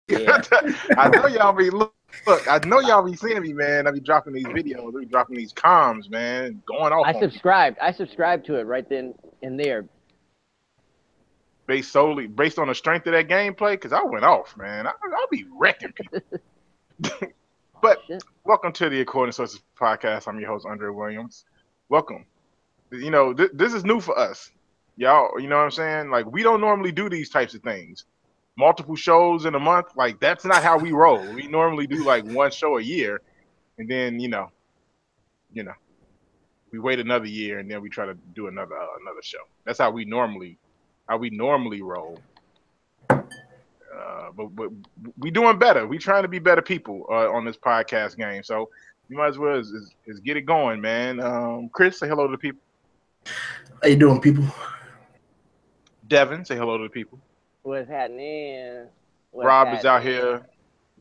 Yeah. I know y'all be look. I know y'all be seeing me, man. I be dropping these videos, I be dropping these comms, man, going off I on people subscribed. I subscribed to it right then and there. based on the strength of that gameplay. Because I went off, man. I'll be wrecking people. Oh But shit. welcome to the According Sources podcast. I'm your host, Andre Williams. Welcome. This is new for us, y'all. You know what I'm saying? Like we don't normally do these types of things. Multiple shows in a month, like that's not how we roll. We normally do like one show a year, and then you know, we wait another year, and then we try to do another show. That's how we normally roll. But we doing better. We trying to be better people on this podcast game. So you might as well is get it going, man. Chris, say hello to the people. How you doing, people? Devin, say hello to the people. What's happening? What's Rob is out happening? here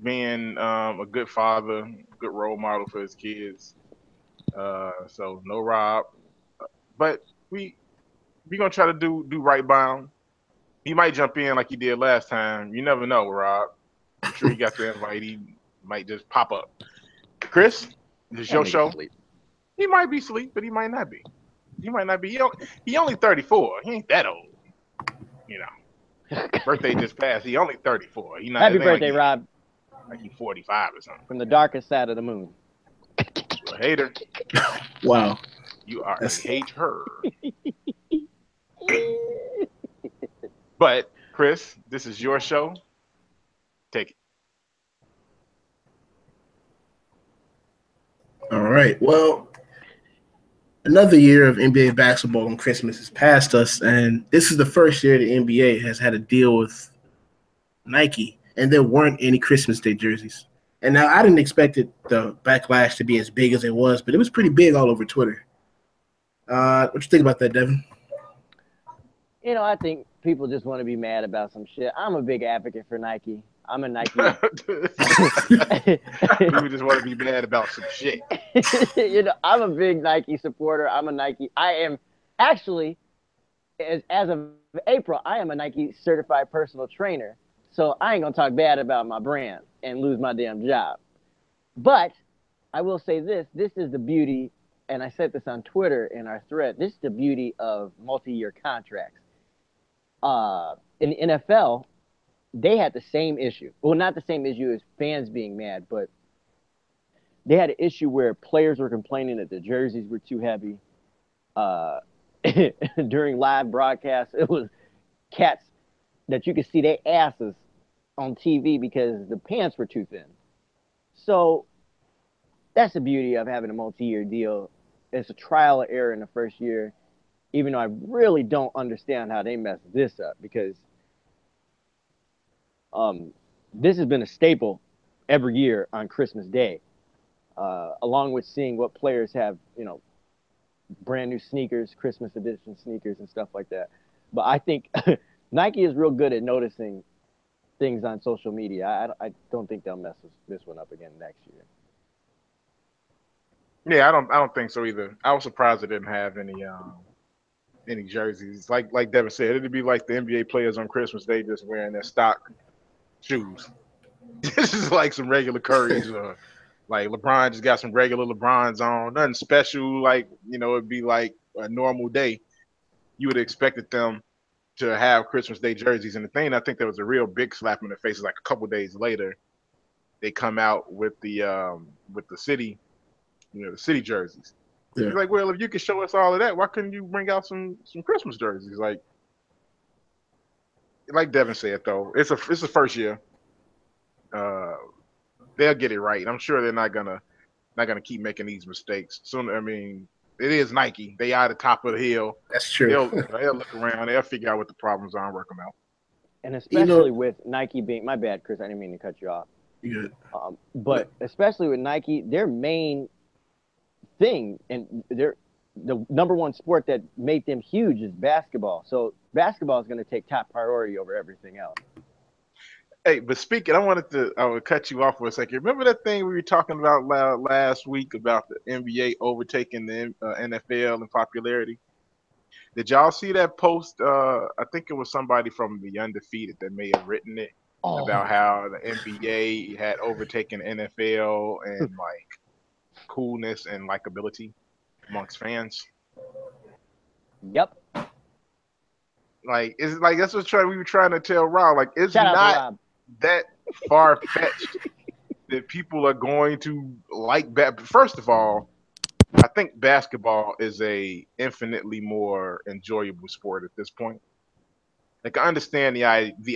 being a good father, good role model for his kids. So no Rob, but we gonna try to do right by him. He might jump in like he did last time. You never know, Rob. I'm sure he got the invite. He might just pop up. Chris, this is That your nigga show. sleep. He might be asleep, but he might not be. He might not be. He only 34. He ain't that old. You know, birthday just passed. He only 34. He not. Happy It ain't birthday, Rob, like he 45 or something. from the darkest side of the moon. You a hater. Wow. You are a That's hater. But Chris, this is your show. Take it. all right. Well, another year of NBA basketball and Christmas has passed us, and this is the first year the NBA has had a deal with Nike, and there weren't any Christmas Day jerseys. And now I didn't expect the backlash to be as big as it was, but it was pretty big all over Twitter. What you think about that, Devin? I think people just want to be mad about some shit. I'm a big advocate for Nike. I'm a Nike. People just want to be mad about some shit. I'm a big Nike supporter. I'm a Nike. I am actually, as of April, I am a Nike certified personal trainer. So I ain't gonna talk bad about my brand and lose my damn job. But I will say this: this is the beauty, and I said this on Twitter in our thread. This is the beauty of multi-year contracts. In the NFL, they had the same issue. Well, not the same issue as fans being mad, but they had an issue where players were complaining that the jerseys were too heavy. Uh, during live broadcasts, it was cats that you could see their asses on TV because the pants were too thin. So that's the beauty of having a multi-year deal. It's a trial and error in the first year, even though I really don't understand how they messed this up because this has been a staple every year on Christmas Day, along with seeing what players have, brand new sneakers, Christmas edition sneakers, and stuff like that. But I think Nike is real good at noticing things on social media. I don't think they'll mess this one up again next year. Yeah, I don't think so either. I was surprised they didn't have any jerseys. Like Devin said, it'd be like the NBA players on Christmas Day just wearing their stock shoes. This is like some regular Currys or like LeBron just got some regular LeBrons on. Nothing special. Like it'd be like a normal day. You would have expected them to have Christmas Day jerseys. And the thing I think there was a real big slap in the face is like a couple days later, they come out with the city, the city jerseys. Yeah. You're like, well, if you could show us all of that, why couldn't you bring out some Christmas jerseys? Like Devin said though, it's the first year. Uh, they'll get it right. I'm sure they're not gonna keep making these mistakes. Soon, I mean, it is Nike. They are at the top of the hill. That's true. They'll look around. They'll figure out what the problems are and work them out. And You know, especially with Nike being, my bad, Chris, I didn't mean to cut you off. you good. But especially with Nike, their main thing and the number one sport that made them huge is basketball. So basketball is going to take top priority over everything else. Hey, but speaking, I would cut you off for a second. Remember that thing we were talking about last week about the NBA overtaking the NFL in popularity? Did y'all see that post? I think it was somebody from the Undefeated that may have written it. about Oh, how the NBA had overtaken NFL and like coolness and likability amongst fans. yep. Like it's like that's what we were trying to tell Rob. Like it's Shout out to not Rob. that far fetched that people are going to like First of all, I think basketball is a infinitely more enjoyable sport at this point. Like I understand the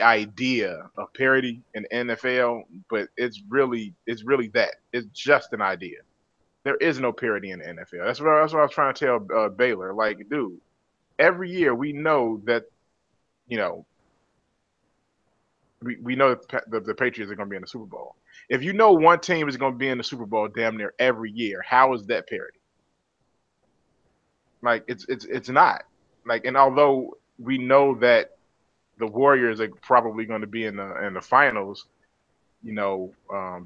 idea of parity in the NFL, but it's really that it's just an idea. There is no parity in the NFL. That's what I was trying to tell Baylor. Like, dude, every year we know that you know we know that the Patriots are going to be in the Super Bowl. If you know one team is going to be in the Super Bowl damn near every year, how is that parity? Like it's not. Like, and although we know that the Warriors are probably going to be in the finals,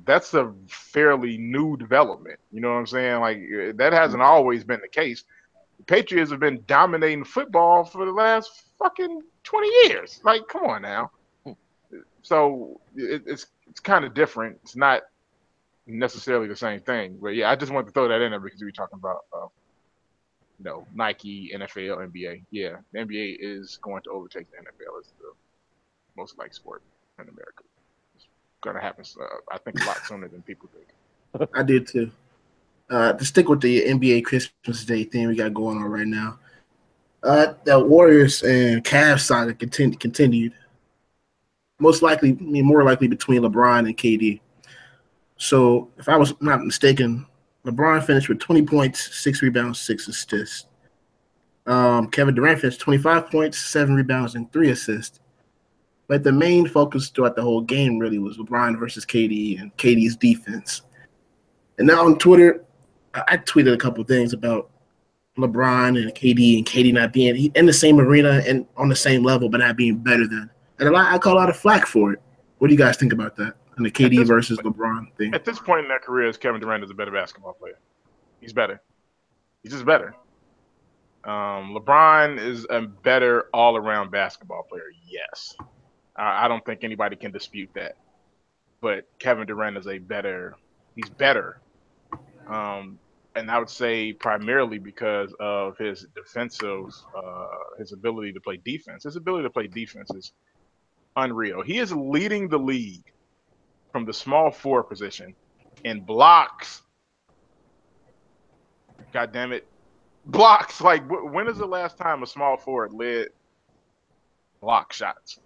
that's a fairly new development. You know what I'm saying? Like that hasn't always been the case. The Patriots have been dominating football for the last fucking 20 years. Like, come on now. So it's kind of different. It's not necessarily the same thing. But yeah, I just wanted to throw that in there because we were talking about Nike, NFL, NBA. Yeah, the NBA is going to overtake the NFL as the most liked sport in America. It's going to happen, I think, a lot sooner than people think. I did too. To stick with the NBA Christmas Day thing we got going on right now, the Warriors and Cavs saga continued. More likely between LeBron and KD. So, if I was not mistaken, LeBron finished with 20 points, 6 rebounds, 6 assists. Kevin Durant finished 25 points, 7 rebounds, and 3 assists. But the main focus throughout the whole game really was LeBron versus KD and KD's defense. And now on Twitter, I tweeted a couple things about LeBron and KD not being in the same arena and on the same level, but not being better than. And I call a lot of flack for it. What do you guys think about that? And the KD versus LeBron thing. At this point in their careers, Kevin Durant is a better basketball player. He's better. He's just better. LeBron is a better all-around basketball player. Yes, I don't think anybody can dispute that. But Kevin Durant is He's better. And I would say primarily because of his his ability to play defense. His ability to play defense is unreal. He is leading the league from the small forward position in blocks. God damn it. Blocks. Like, when is the last time a small forward led block shots?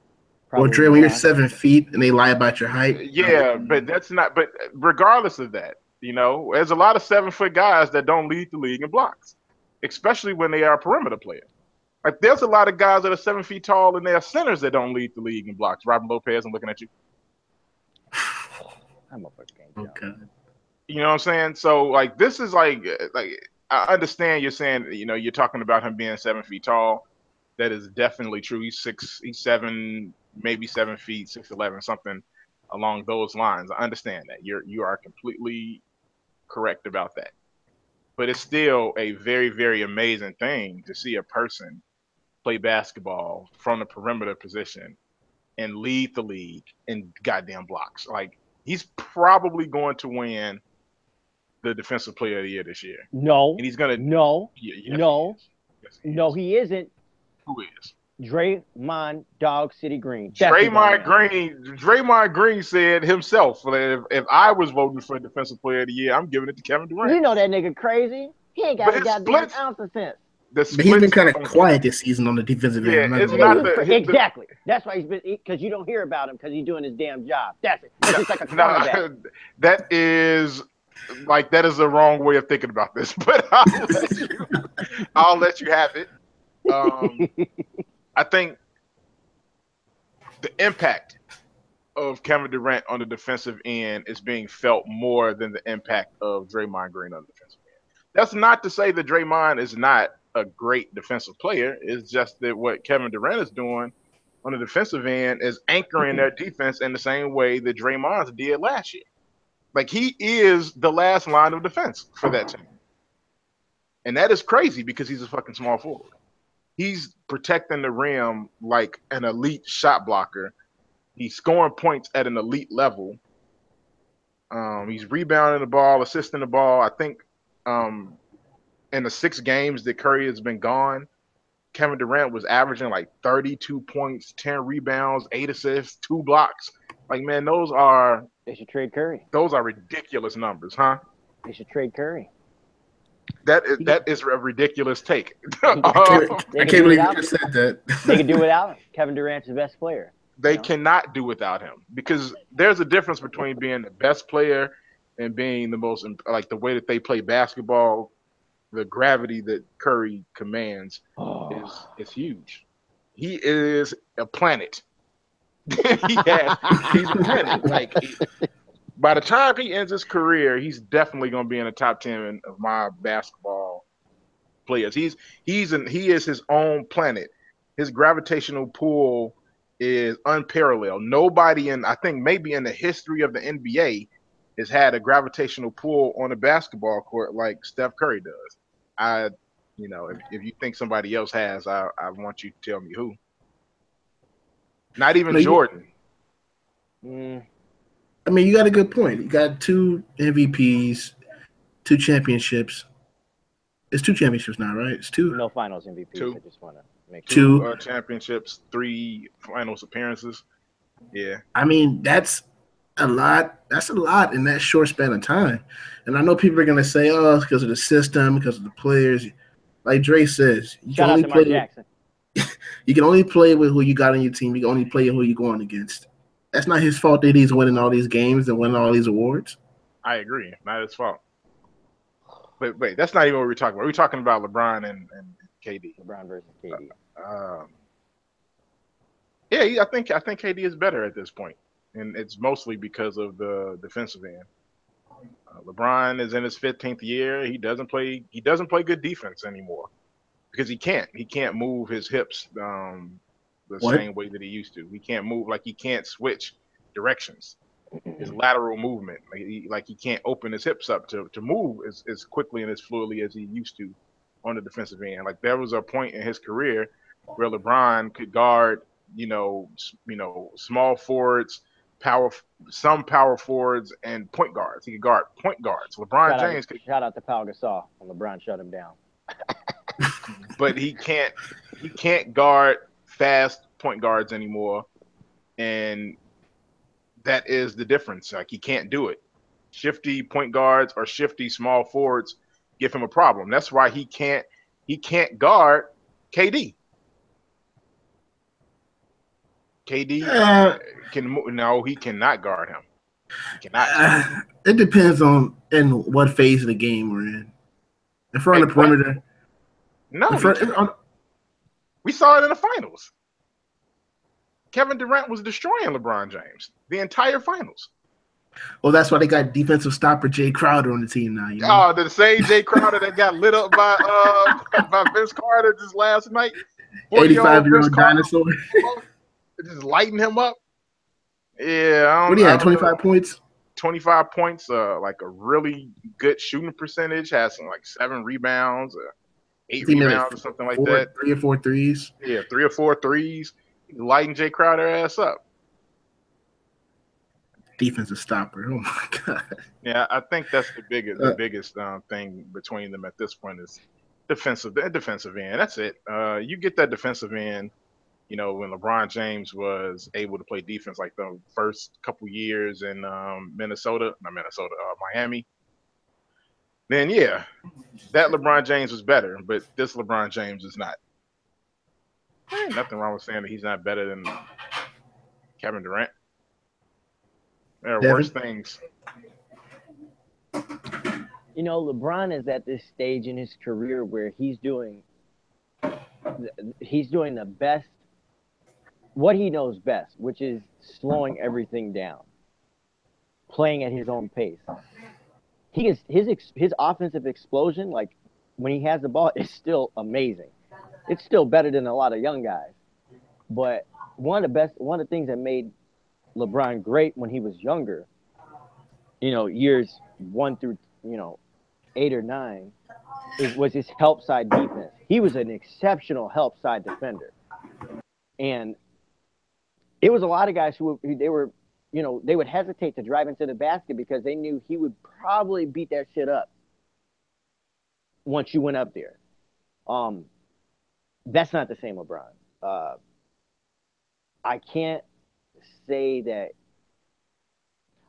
Well, Dre, when you're 7 feet and they lie about your height. Yeah, but that's not. But regardless of that, there's a lot of 7-foot guys that don't lead the league in blocks, especially when they are perimeter players. Like, there's a lot of guys that are 7 feet tall and they are centers that don't lead the league in blocks. Robin Lopez, I'm looking at you. I'm a fucking Okay. You know what I'm saying? So, like, this is like I understand you're saying, you're talking about him being 7 feet tall. That is definitely true. He's 7, maybe 7 feet, 6'11", something along those lines. I understand that. You are completely correct about that. But it's still a very, very amazing thing to see a person play basketball from the perimeter position and lead the league in goddamn blocks. Like, he's probably going to win the Defensive Player of the Year this year. No. And he's gonna No. yes, No. Yes, No, he isn't. Who is? Draymond Dog City Green. Draymond Green said himself that if I was voting for Defensive Player of the Year, I'm giving it to Kevin Durant. You know that nigga crazy. He ain't got a goddamn ounce of sense. But he's been kind of quiet this season on the defensive end. Yeah, it's not exactly. That's why he's been, because you don't hear about him because he's doing his damn job. That's it. It's just like a cornerback. That is the wrong way of thinking about this. But I'll let you have it. I think the impact of Kevin Durant on the defensive end is being felt more than the impact of Draymond Green on the defensive end. That's not to say that Draymond is not a great defensive player. It's just that what Kevin Durant is doing on the defensive end is anchoring their defense in the same way that Draymond's did last year. Like, he is the last line of defense for that team. And that is crazy because he's a fucking small forward. He's protecting the rim like an elite shot blocker He's scoring points at an elite level. He's rebounding the ball, assisting the ball. I think in the 6 games that Curry has been gone, Kevin Durant was averaging like 32 points, 10 rebounds, 8 assists, 2 blocks. Like, man, They should trade Curry. those are ridiculous numbers, huh? They should trade Curry. That is a ridiculous take. They I can can't do believe you without just him. said that. They can do without him. Kevin Durant's the best player. They cannot do without him because there's a difference between being the best player and being the most, like the way that they play basketball. The gravity that Curry commands is huge. He is a planet. He's a planet. Like, by the time he ends his career, he's definitely going to be in the top 10 of my basketball players. He is his own planet. His gravitational pull is unparalleled. Nobody I think maybe in the history of the NBA has had a gravitational pull on a basketball court like Steph Curry does. If you think somebody else has, I want you to tell me who. Not even Jordan. I mean, you got a good point. You got 2 MVPs, 2 championships. It's 2 championships now, right? It's 2. No finals MVPs. 2. I just want to make sure. 2 championships, 3 finals appearances. Yeah. I mean, that's a lot. That's a lot in that short span of time. And I know people are going to say, oh, it's because of the system, because of the players. Like Dre says, Shout out to Mark Jackson. You can only play with who you got on your team. You can only play who you're going against. That's not his fault that he's winning all these games and winning all these awards. I agree. Not his fault. But wait, that's not even what we're talking about. We're talking about LeBron and KD. LeBron versus KD. Yeah, I think KD is better at this point, and it's mostly because of the defensive end. LeBron is in his 15th year. He doesn't play good defense anymore because he can't. He can't move his hips same way that he used to. He can't move, like he can't switch directions. His lateral movement, like he can't open his hips up to move as quickly and as fluidly as he used to on the defensive end. Like there was a point in his career where LeBron could guard, small forwards, some power forwards, and point guards. He could guard point guards. LeBron James could shout out to Pau Gasol when LeBron shut him down. But he can't guard fast point guards anymore, and that is the difference. Like he can't do it. Shifty point guards or shifty small forwards give him a problem. That's why he can't guard KD. KD can move. No, he cannot guard him. He cannot. It depends on in what phase of the game we're in. If we're on the perimeter. No, we saw it in the finals. Kevin Durant was destroying LeBron James the entire finals. Well, that's why they got defensive stopper Jay Crowder on the team now. You know? Oh, the same Jay Crowder that got lit up by Vince Carter just last night. 85-year-old dinosaur. Just lighting him up. Yeah. What do you have, 25 points? 25 points, like a really good shooting percentage, has some like 7 rebounds, 8 rebounds or something like that. 3 or 4 threes. Yeah, 3 or 4 threes. Lighting Jay Crowder ass up. Defensive stopper. Oh my god. Yeah, I think that's the biggest thing between them at this point is defensive end. That's it. You get that defensive end. When LeBron James was able to play defense like the first couple years in Miami, then yeah, that LeBron James was better, but this LeBron James is not. There ain't nothing wrong with saying that he's not better than Kevin Durant. There are worse things. LeBron is at this stage in his career where he's doing the best, what he knows best, which is slowing everything down, playing at his own pace. His offensive explosion, like when he has the ball, is still amazing. It's still better than a lot of young guys. But one of the things that made LeBron great when he was younger, years 1 through 8 or 9, was his help side defense. He was an exceptional help side defender, and it was a lot of guys who they were, they would hesitate to drive into the basket because they knew he would probably beat that shit up once you went up there. Um, that's not the same LeBron. Uh, I can't say that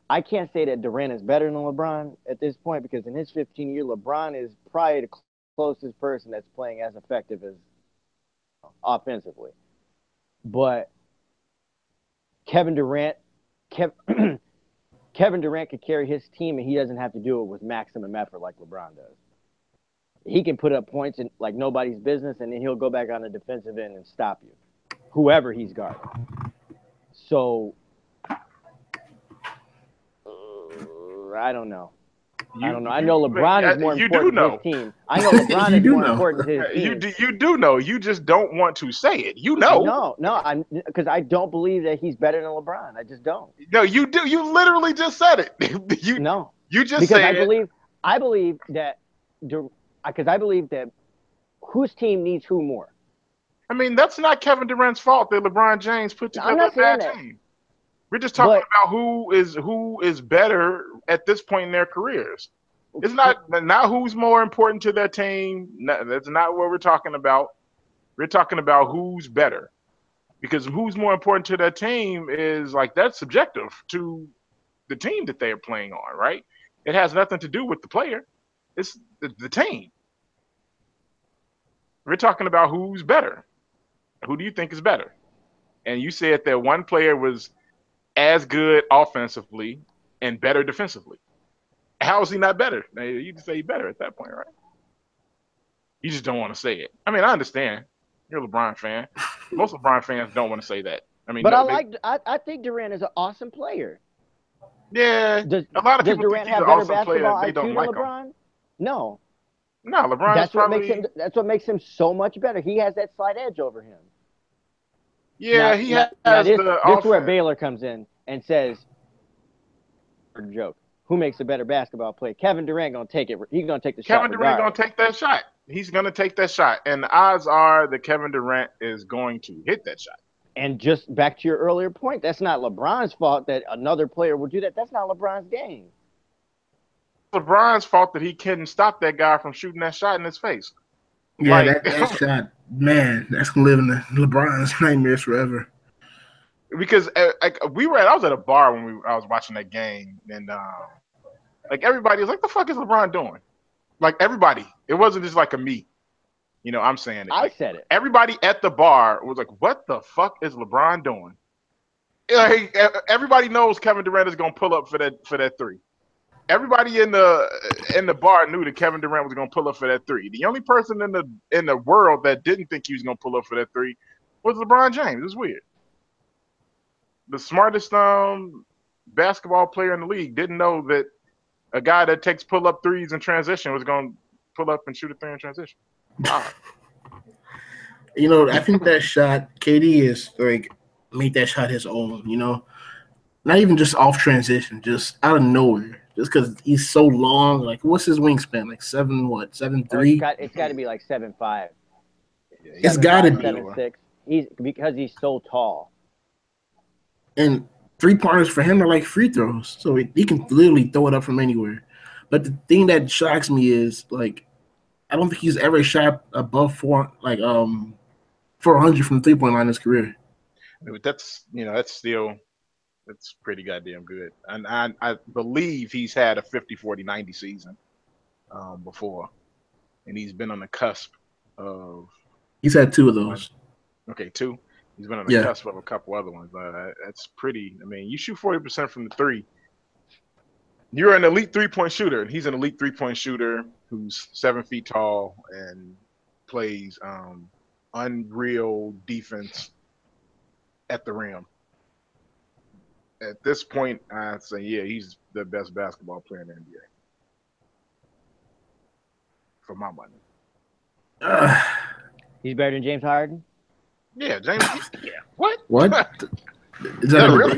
I can't say that Durant is better than LeBron at this point because in his 15-year, LeBron is probably the closest person that's playing as effective as offensively. But Kevin Durant, Kev, Kevin Durant could carry his team, and he doesn't have to do it with maximum effort like LeBron does. He can put up points in like nobody's business, and then he'll go back on the defensive end and stop you, whoever he's guarding. So I don't know. I don't know. I know LeBron is more important to his team. I know LeBron is more important to his team. You do know. You just don't want to say it. You know. No, because I don't believe that he's better than LeBron. I just don't. No, you do. You literally just said it. You just because said I believe that because I believe that whose team needs who more. I mean, that's not Kevin Durant's fault that LeBron James put together a bad team. We're just talking about who is better at this point in their careers. It's not who's more important to their team. No, that's not what we're talking about. We're talking about who's better, because who's more important to their team is like that's subjective to the team that they are playing on, right? It has nothing to do with the player. It's the team. We're talking about who's better. Who do you think is better? And you said that one player was as good offensively and better defensively. How is he not better? Now, you can say he's better at that point, right? You just don't want to say it. I mean, I understand. You're a LeBron fan. Most LeBron fans don't want to say that. I mean, but I think Durant is an awesome player. Yeah, a lot of people Durant think he's an awesome player. They don't like LeBron? Him. No. No, LeBron. That's what makes him so much better. He has that slight edge over him. Yeah, this is where Baylor comes in and says, joke. Who makes a better basketball player? Kevin Durant gonna take it. He's gonna take the shot. Kevin Durant gonna take that shot. He's gonna take that shot, and the odds are that Kevin Durant is going to hit that shot. And just back to your earlier point, that's not LeBron's fault that another player would do that. That's not LeBron's game. LeBron's fault that he couldn't stop that guy from shooting that shot in his face. Yeah, that shot, man, that's gonna live in the LeBron's nightmares forever. Because I was at a bar when I was watching that game, and like everybody was like, "The fuck is LeBron doing?" Like everybody, it wasn't just like a me. I'm saying it. I said it. Everybody at the bar was like, "What the fuck is LeBron doing?" Like everybody knows Kevin Durant is gonna pull up for that three. Everybody in the bar knew that Kevin Durant was gonna pull up for that three. The only person in the world that didn't think he was gonna pull up for that three was LeBron James. It's weird. The smartest basketball player in the league didn't know that a guy that takes pull-up threes in transition was going to pull up and shoot a three in transition. Wow. I think that shot, KD is like made that shot his own. Not even just off transition, just out of nowhere. Just because he's so long. Like, what's his wingspan? Like 7'3"? It's got to be like 7'5". It's got to be 7'6". Because he's so tall. And 3-pointers for him are like free throws, so he can literally throw it up from anywhere. But the thing that shocks me is like I don't think he's ever shot above 400 from the 3-point line in his career. That's pretty goddamn good. And I believe he's had a 50-40-90 season before, and he's been on the cusp of. He's had 2 of those. Okay, 2. He's been on the cusp of a couple other ones. That's pretty. I mean, you shoot 40% from the three. You're an elite 3-point shooter, and he's an elite 3-point shooter who's 7 feet tall and plays unreal defense at the rim. At this point, I'd say, he's the best basketball player in the NBA. For my money. He's better than James Harden? Yeah, James. Yeah. What? Is that really?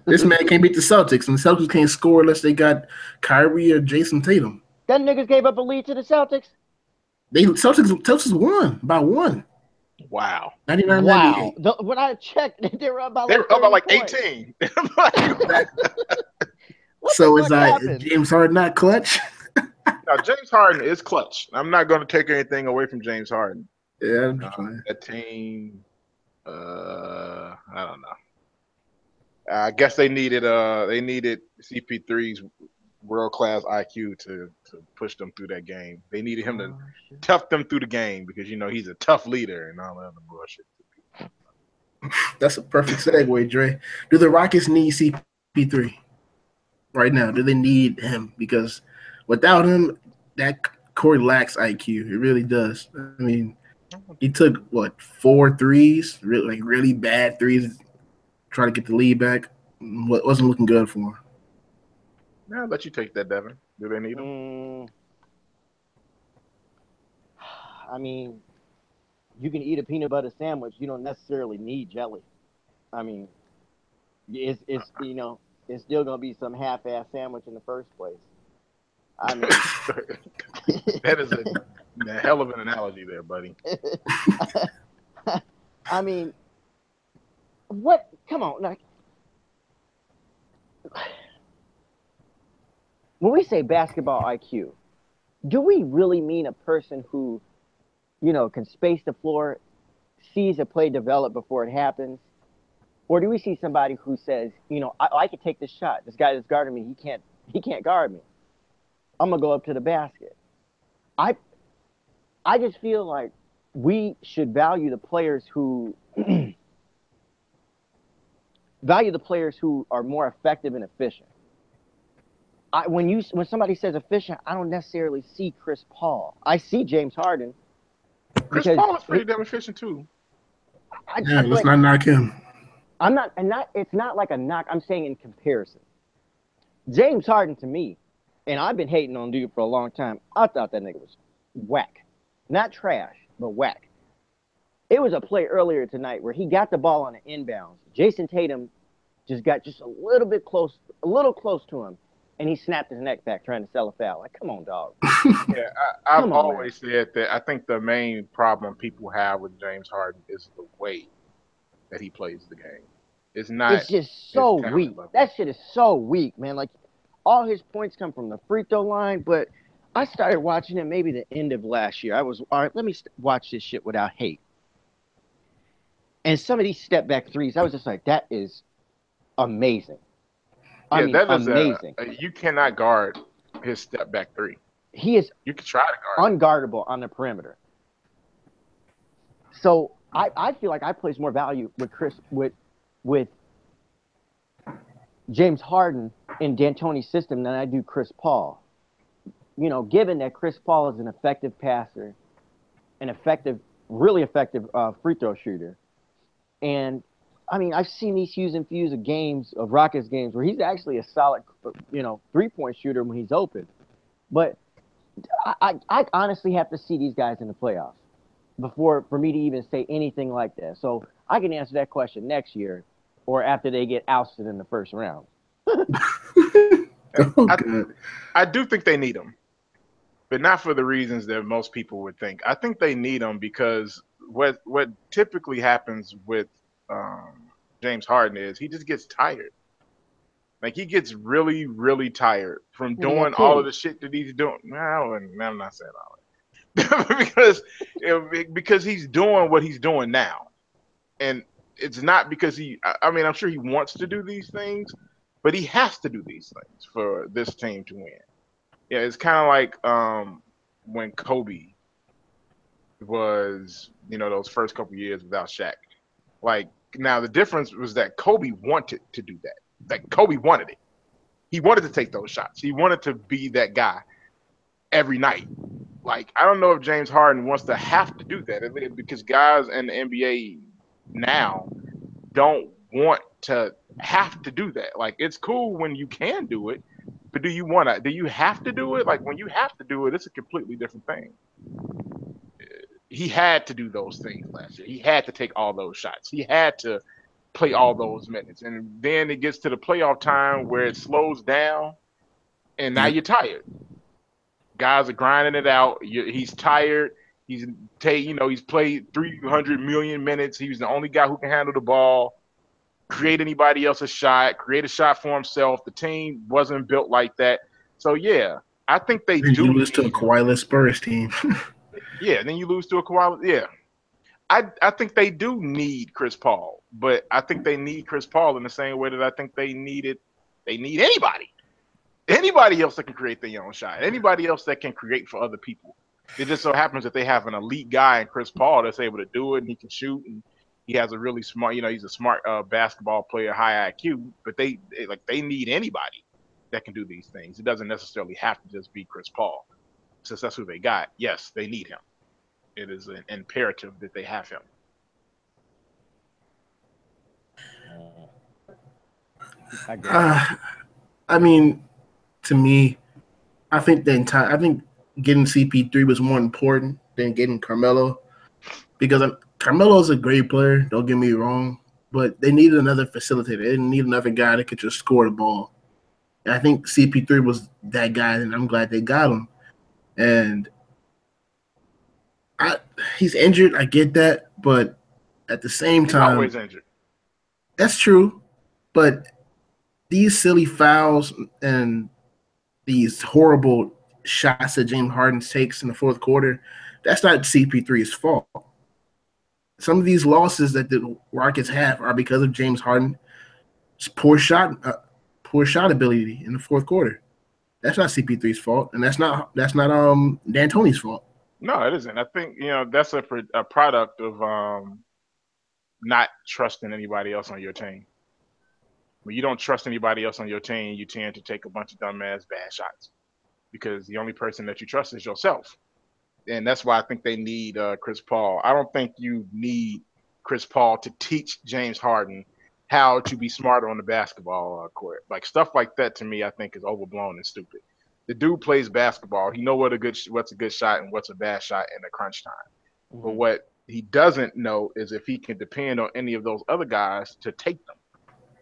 This man can't beat the Celtics, and the Celtics can't score unless they got Kyrie or Jason Tatum. That niggas gave up a lead to the Celtics. Celtics won by 1. Wow. 99, Wow. 98. When I checked, they were up by They like were up by 30 like points. 18. What the So is fuck happened? James Harden not clutch? Now, James Harden is clutch. I'm not going to take anything away from James Harden. Yeah, I'm just playing. That team, I don't know. I guess they needed CP3's world class IQ to push them through that game. They needed him to Oh, shit. tough them through the game because he's a tough leader and all that other bullshit. That's a perfect segue, Dre. Do the Rockets need CP3 right now? Do they need him? Because without him, that core lacks IQ. It really does. I mean, he took what 4 threes, really bad threes, try to get the lead back. Wasn't looking good for him. I'll let you take that, Devin. Do they need him? I mean, you can eat a peanut butter sandwich. You don't necessarily need jelly. I mean, it's it's still gonna be some half-ass sandwich in the first place. I mean, That is a hell of an analogy there, buddy. I mean, what? Come on, like when we say basketball IQ, do we really mean a person who, can space the floor, sees a play develop before it happens? Or do we see somebody who says, I can take this shot. This guy that's guarding me, he can't guard me. I'm gonna go up to the basket. I I just feel like we should value the players who are more effective and efficient. When somebody says efficient, I don't necessarily see Chris Paul. I see James Harden Chris because Paul is pretty damn efficient too. Yeah, let's not knock him. I'm not, and not. It's not like a knock. I'm saying in comparison, James Harden to me, and I've been hating on dude for a long time. I thought that nigga was whack, not trash, but whack. It was a play earlier tonight where he got the ball on an inbounds. Jason Tatum just got just a little close to him, and he snapped his neck back trying to sell a foul. Like, come on, dog. Yeah, I've always said that I think the main problem people have with James Harden is the way that he plays the game. It's not. It's just so his talent weak. level. That shit is so weak, man. Like, all his points come from the free throw line, but I started watching it maybe the end of last year. I was, all right, let me watch this shit without hate. And some of these step back threes, I was just like, that is amazing. I mean, that is amazing. you cannot guard his step back three. He is You can try to guard unguardable on the perimeter. So I feel like I place more value with James Harden in D'Antoni's system than I do Chris Paul. Given that Chris Paul is an effective passer, really effective free throw shooter, and I mean I've seen these hues and views of games of Rockets games where he's actually a solid, 3-point shooter when he's open. But I honestly have to see these guys in the playoffs for me to even say anything like that. So I can answer that question next year or after they get ousted in the first round. I do think they need him, but not for the reasons that most people would think. I think they need him because what typically happens with James Harden is he just gets tired. Like he gets really, really tired from doing all of the shit that he's doing. No, I'm not saying all that because he's doing what he's doing now, and it's not because I mean, I'm sure he wants to do these things, but he has to do these things for this team to win. Yeah, it's kind of like when Kobe was, those first couple years without Shaq. Like now, the difference was that Kobe wanted to do that. Like Kobe wanted it. He wanted to take those shots. He wanted to be that guy every night. Like I don't know if James Harden wants to have to do that because guys in the NBA now don't want to have to do that. Like it's cool when you can do it, but do you have to do it? Like when you have to do it, it's a completely different thing. He had to do those things last year. He had to take all those shots. He had to play all those minutes. And then it gets to the playoff time where it slows down and now you're tired. Guys are grinding it out. He's tired. He's he's played 300 million minutes. He was the only guy who can handle the ball, create anybody else a shot, create a shot for himself. The team wasn't built like that. So yeah, I think they Then do. you lose to a Kawhi-less Spurs team. Yeah, then you lose to a Kawhi. Yeah, I think they do need Chris Paul, but I think they need Chris Paul in the same way that I think they need anybody. Anybody else that can create their own shot. Anybody else that can create for other people. It just so happens that they have an elite guy in Chris Paul that's able to do it, and he can shoot, and he has a really smart, he's a smart basketball player, high IQ. But they need anybody that can do these things. It doesn't necessarily have to just be Chris Paul. Since that's who they got, yes, they need him. It is an imperative that they have him. I mean, to me, I think getting CP3 was more important than getting Carmelo, because Carmelo's a great player. Don't get me wrong, but they needed another facilitator. They didn't need another guy that could just score the ball. And I think CP3 was that guy, and I'm glad they got him. And he's injured. I get that, but at the same time, he's always injured. That's true, but these silly fouls and these horrible shots that James Harden takes in the fourth quarter, that's not CP3's fault. Some of these losses that the Rockets have are because of James Harden's poor shot ability in the fourth quarter. That's not CP3's fault, and that's not D'Antoni's fault. No, it isn't. I think that's a product of not trusting anybody else on your team. When you don't trust anybody else on your team, you tend to take a bunch of dumbass bad shots because the only person that you trust is yourself. And that's why I think they need Chris Paul. I don't think you need Chris Paul to teach James Harden how to be smarter on the basketball court. Like stuff like that to me, I think is overblown and stupid. The dude plays basketball. He knows what's a good shot and what's a bad shot in the crunch time. Mm-hmm. But what he doesn't know is if he can depend on any of those other guys to take them.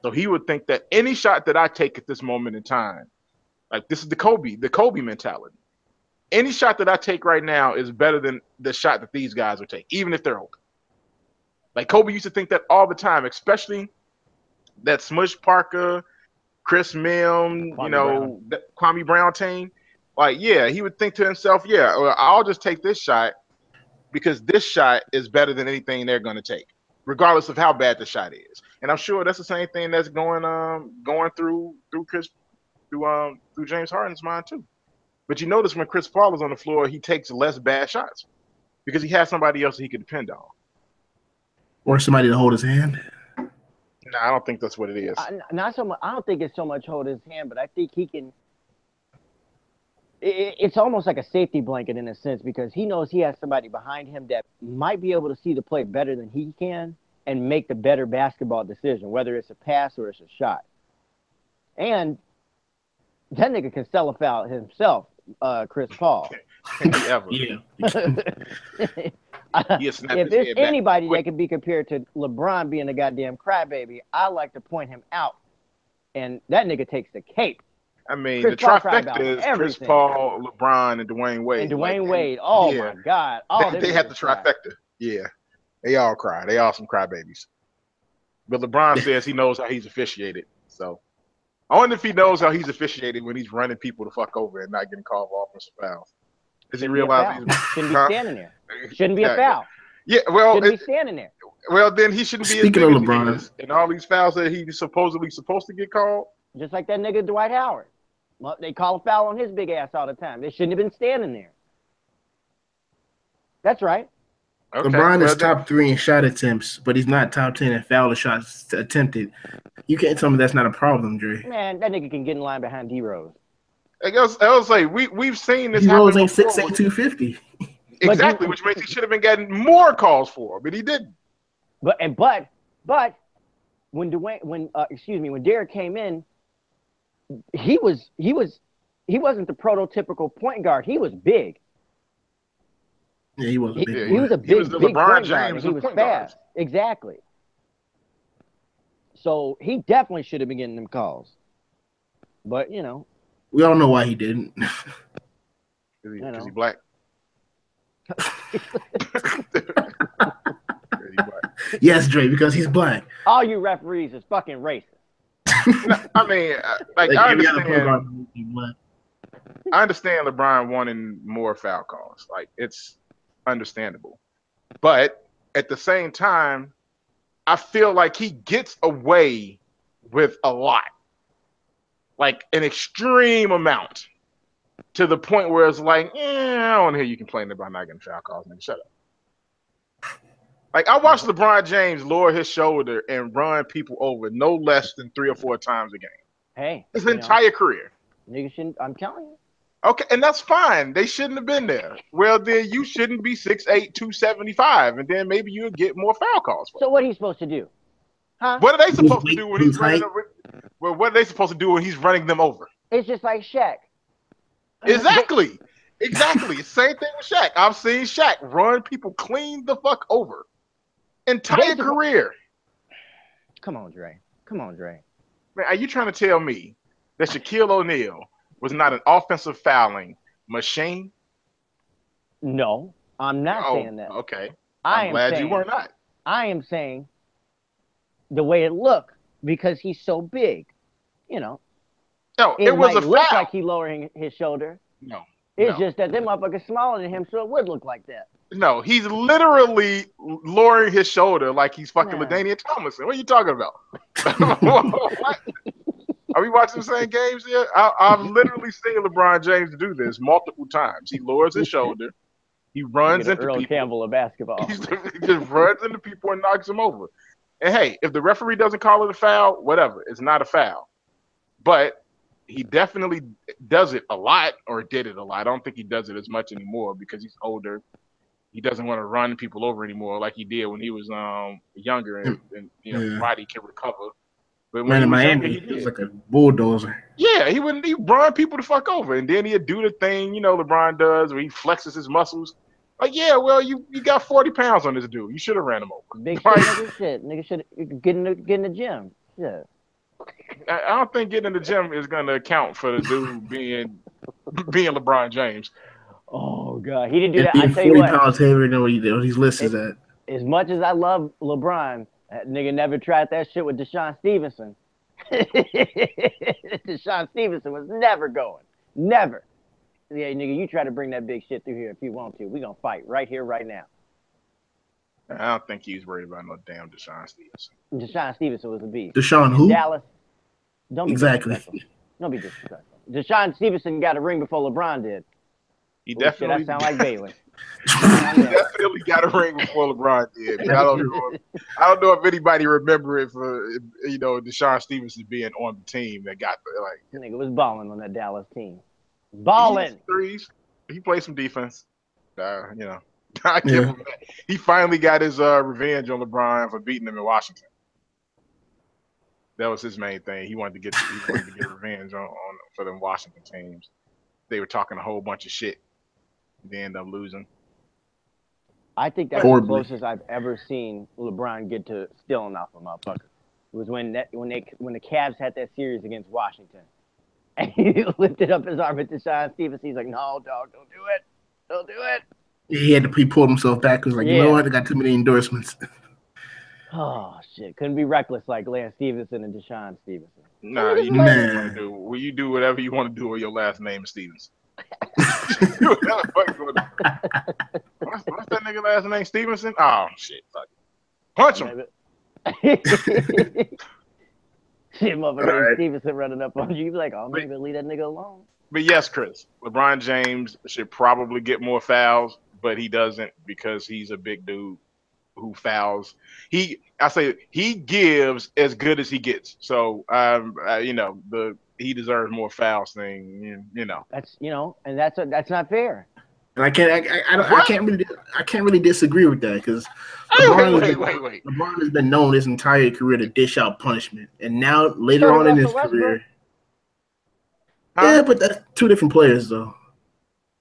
So he would think that any shot that I take at this moment in time, like this is the Kobe mentality. Any shot that I take right now is better than the shot that these guys would take, even if they're open. Like Kobe used to think that all the time, especially that Smush Parker, Chris Mim, Kwame Brown team. Like, yeah, he would think to himself, yeah, well, I'll just take this shot because this shot is better than anything they're going to take, regardless of how bad the shot is. And I'm sure that's the same thing that's going through James Harden's mind too. But you notice when Chris Paul is on the floor, he takes less bad shots because he has somebody else he can depend on, or somebody to hold his hand. No, I don't think that's what it is. Not so much. I don't think it's so much hold his hand, but I think he can. It's almost like a safety blanket in a sense because he knows he has somebody behind him that might be able to see the play better than he can and make the better basketball decision, whether it's a pass or it's a shot. And that nigga can sell a foul himself, Chris Paul. Ever. Yeah. If there's anybody that can be compared to LeBron being a goddamn crybaby, I like to point him out. And that nigga takes the cape. I mean, Chris the trifecta is Chris Paul, LeBron, and Dwayne Wade. And Dwayne Wade. Oh, yeah. My God. Oh, they had the trifecta. Yeah. They all cry. They all some crybabies. But LeBron says he knows how he's officiated. So I wonder if he knows how he's officiated when he's running people to fuck over and not getting called for offensive fouls. Does he realize he's shouldn't be standing there? Shouldn't be a foul. Yeah, well, shouldn't be standing there. Well, then he shouldn't be. Speaking of LeBron, and all these fouls that he's supposedly supposed to get called. Just like that nigga Dwight Howard. Well, they call a foul on his big ass all the time. They shouldn't have been standing there. That's right. Okay. LeBron is top 3 in shot attempts, but he's not top 10 in foul shots attempted. You can't tell me that's not a problem, Dre. Man, that nigga can get in line behind D-Rose. I was like, we've seen this D-Rose ain't 6'8", 250. Exactly, which means he should have been getting more calls for, but he didn't. But when Derek came in, he wasn't the prototypical point guard. He was big. Yeah, he was a big. He was a big. He was the big LeBron James. He was fast. Exactly. So he definitely should have been getting them calls. But we all know why he didn't. Because he's black. Yes, Dre, because he's black. All you referees is fucking racist. No, I mean, like I every other point guard understand. is black. I understand LeBron wanting more foul calls. Like it's understandable, but at the same time, I feel like he gets away with a lot, like an extreme amount, to the point where it's like, I don't want to hear you complaining about not getting foul calls, nigga. Shut up. Like I watched LeBron James lower his shoulder and run people over no less than 3 or 4 times a game. Hey, His entire career. Nigga shouldn't. I'm telling you. Okay, and that's fine. They shouldn't have been there. Well, then you shouldn't be 6'8", 275, and then maybe you'll get more foul calls. So what are you supposed to do? Huh? What are they supposed to do when he's running? Well, what are they supposed to do when he's running them over? It's just like Shaq. Exactly. Exactly. Same thing with Shaq. I've seen Shaq run people clean the fuck over. Entire career. Come on, Dre. Come on, Dre. Man, are you trying to tell me that Shaquille O'Neal was not an offensive fouling machine? No, I'm not saying that. Okay. I'm glad you were not. I am saying the way it looked because he's so big. You know. No, it was a foul. Look like he lowering his shoulder. No. It's just that them motherfuckers smaller than him, so it would look like that. No, he's literally lowering his shoulder like he's fucking LaDainian Tomlinson. What are you talking about? What? Are we watching the same games here? I've literally seen LeBron James do this multiple times. He lowers his shoulder. He runs into Earl people. Campbell of basketball. He just runs into people and knocks them over. And hey, if the referee doesn't call it a foul, whatever. It's not a foul. But he definitely does it a lot, or did it a lot. I don't think he does it as much anymore because he's older. He doesn't want to run people over anymore like he did when he was younger and his body can recover. But when in Miami, he was like a bulldozer. Yeah, he run people the fuck over, and then he'd do the thing LeBron does where he flexes his muscles. Like, yeah, well, you got 40 pounds on this dude. You should have ran him over. Big shit, nigga should get in the gym. Yeah. I don't think getting in the gym is going to account for the dude being LeBron James. Oh God, he didn't do that. I tell you 40 what, pounds heavier than what he's listed at. As much as I love LeBron, that nigga never tried that shit with Deshaun Stevenson. Deshaun Stevenson was never going. Never. Yeah, nigga, you try to bring that big shit through here if you want to. We gonna fight right here, right now. I don't think he's worried about no damn Deshaun Stevenson. Deshaun Stevenson was a beast. Deshaun who? Dallas. Don't be exactly. disrespectful. Don't be disrespectful. Deshaun Stevenson got a ring before LeBron did. He definitely. Shit, I sound like Bailey. He definitely got a ring before LeBron did. I don't know if anybody remember it for Deshaun Stevenson being on the team that got the Nigga was balling on that Dallas team. Balling threes. He played some defense. I give him that. He finally got his revenge on LeBron for beating him in Washington. That was his main thing. He wanted to get revenge on for them Washington teams. They were talking a whole bunch of shit. They end up losing. I think that's the closest I've ever seen LeBron get to stealing off a motherfucker. It was when the Cavs had that series against Washington, and he lifted up his arm at Deshaun Stevenson. He's like, "No, dog, don't do it, don't do it." He had to pull himself back. He was like, You know what? I got too many endorsements. Oh shit! Couldn't be reckless like Lance Stevenson and Deshaun Stevenson. Nah, you do what you want to do. Well, you do whatever you want to do with your last name is Stevenson. What's that nigga last name? Stevenson? Oh shit! Fuck. Punch him. Shit, motherfucker, Stevenson running up on you. You be like, "Oh, maybe leave that nigga alone." But yes, Chris, LeBron James should probably get more fouls, but he doesn't because he's a big dude who fouls. He gives as good as he gets. So he deserves more fouls thing. That's and that's not fair. And I can't really disagree with that because LeBron has been known his entire career to dish out punishment, and now later on in his career. Yeah, but that's two different players though.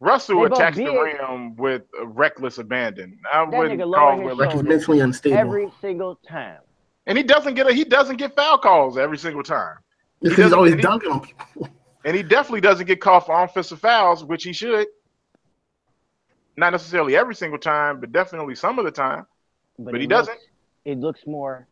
Russell attacks the rim with reckless abandon. I wouldn't call him like he's mentally unstable every single time. And he doesn't get foul calls every single time. Because he's always dunking on people. And he definitely doesn't get called for offensive fouls, which he should. Not necessarily every single time, but definitely some of the time. But he doesn't. It looks more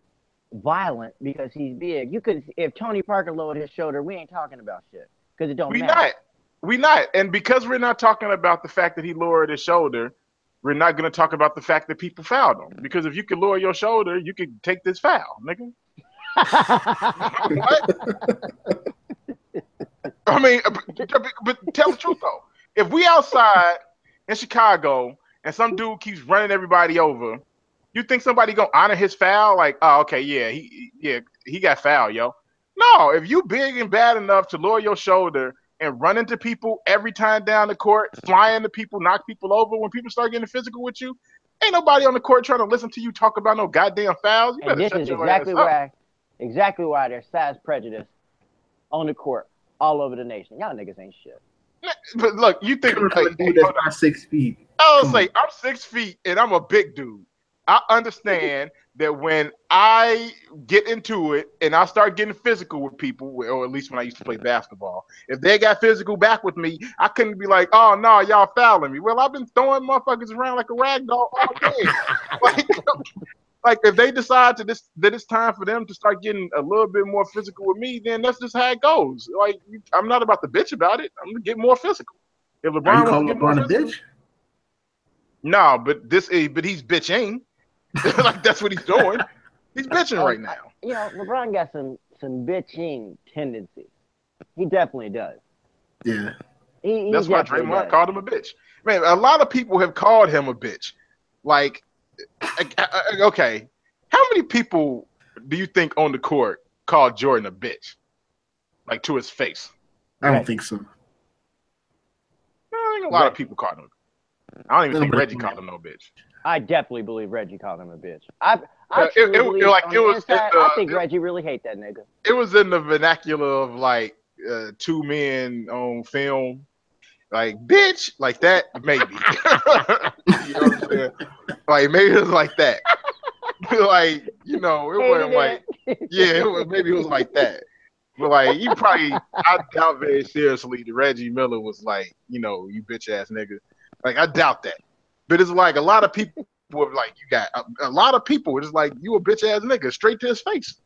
violent because he's big. You could, if Tony Parker lowered his shoulder, we ain't talking about shit because it don't We matter. not. We not. And because we're not talking about the fact that he lowered his shoulder, we're not going to talk about the fact that people fouled him. Because if you could lower your shoulder, you could take this foul, nigga. What? I mean, but tell the truth though. If we outside in Chicago and some dude keeps running everybody over, you think somebody gonna honor his foul? Like, oh, okay, yeah, he got fouled, yo. No, if you big and bad enough to lower your shoulder and run into people every time down the court, fly into people, knock people over, when people start getting physical with you, ain't nobody on the court trying to listen to you talk about no goddamn fouls. You And better this shut is your exactly why there's size prejudice on the court all over the nation. Y'all niggas ain't shit. But look, you think Like, dude, that's not 6 feet. I was say I'm 6 feet and I'm a big dude. I understand that when I get into it and I start getting physical with people, or at least when I used to play basketball, if they got physical back with me, I couldn't be like, "Oh no, y'all fouling me." Well, I've been throwing motherfuckers around like a rag doll all day. like if they decide that it's time for them to start getting a little bit more physical with me, then that's just how it goes. Like I'm not about to bitch about it. I'm gonna get more physical. If LeBron Are you wants calling to get more LeBron a physical, bitch? no, but he's bitching. Like that's what he's doing. He's bitching right now. You know, LeBron got some bitching tendencies. He definitely does. Yeah. That's why Draymond called him a bitch. Man, a lot of people have called him a bitch. Like, okay, how many people do you think on the court called Jordan a bitch? Like to his face? I don't think so. I think a lot of people called him. I don't even think Reggie called him no bitch. I definitely believe Reggie called him a bitch. I think Reggie really hate that nigga. It was in the vernacular of like two men on film, like bitch, like that, maybe. You know what I'm saying? Like maybe it was like that. Like, you know, it wasn't like, yeah, maybe it was like that. But like, I doubt very seriously that Reggie Miller was like, you know, you bitch ass nigga. Like, I doubt that. But it's like a lot of people were like, you got a lot of people. It's like, you a bitch ass nigga, straight to his face.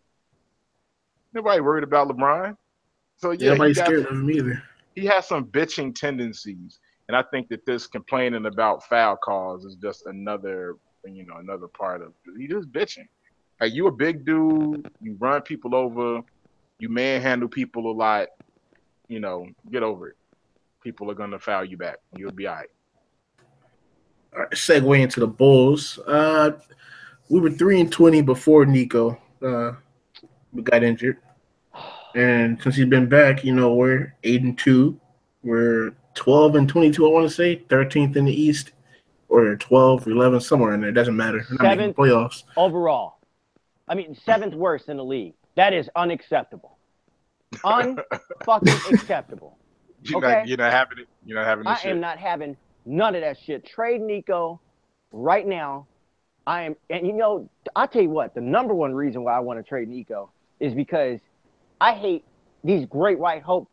Nobody worried about LeBron. So yeah, nobody's scared of him either. He has some bitching tendencies, and I think that this complaining about foul calls is just another part of he just bitching. Like you a big dude, you run people over, you manhandle people a lot. You know, get over it. People are gonna foul you back. You'll be all right. All right, segue into the Bulls. We were 3-20 before Nico got injured, and since he's been back, you know, we're 8-2. We're 12-22. I want to say 13th in the East, or 12, 11, somewhere in there. It doesn't matter. We're not making playoffs overall. I mean, 7th worst in the league. That is unacceptable. Unfucking acceptable. You're not having it. You're not having this shit. I am not having none of that shit. Trade Nico right now. And you know, I'll tell you what, the number one reason why I want to trade Nico is because I hate these great white hope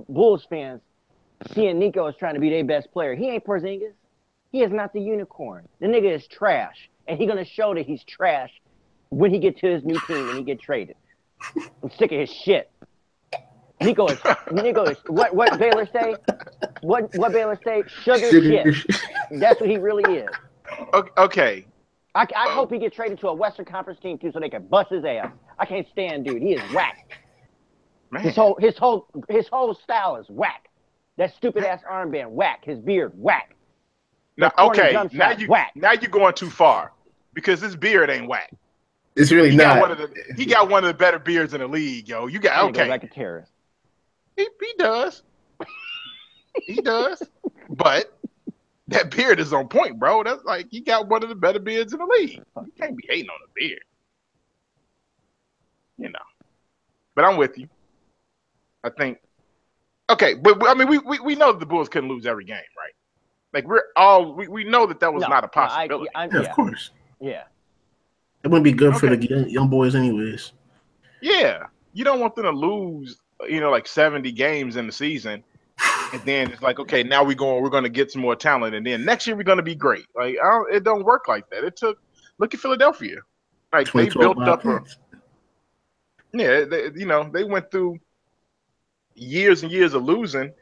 Bulls fans seeing Nico as trying to be their best player. He ain't Porzingis. He is not the unicorn. The nigga is trash. And he's going to show that he's trash when he gets to his new team and he get traded. I'm sick of his shit. Nico is what Baylor say? What Baylor say? Sugar shit. That's what he really is. Okay. I hope he gets traded to a Western Conference team too, so they can bust his ass. I can't stand dude. He is whack. Man. His whole style is whack. That stupid ass armband, whack. His beard, whack. Now, okay, now you're going too far because his beard ain't whack. It's really not. He got one of the better beards in the league, yo. You got okay. Like a terrorist. He does. He does. But that beard is on point, bro. That's like he got one of the better beards in the league. You can't be hating on the beard. You know. But I'm with you. I think okay, but I mean we know that the Bulls couldn't lose every game, right? Like we know that was not a possibility. Of course. Yeah. It wouldn't be good for the young boys anyways. Yeah. You don't want them to lose, you know, like 70 games in the season And then it's like, okay, now we're going to get some more talent, and then next year we're going to be great. Like, it don't work like that. Look at Philadelphia. Like, they 2012 built up Wildcats. they went through years and years of losing.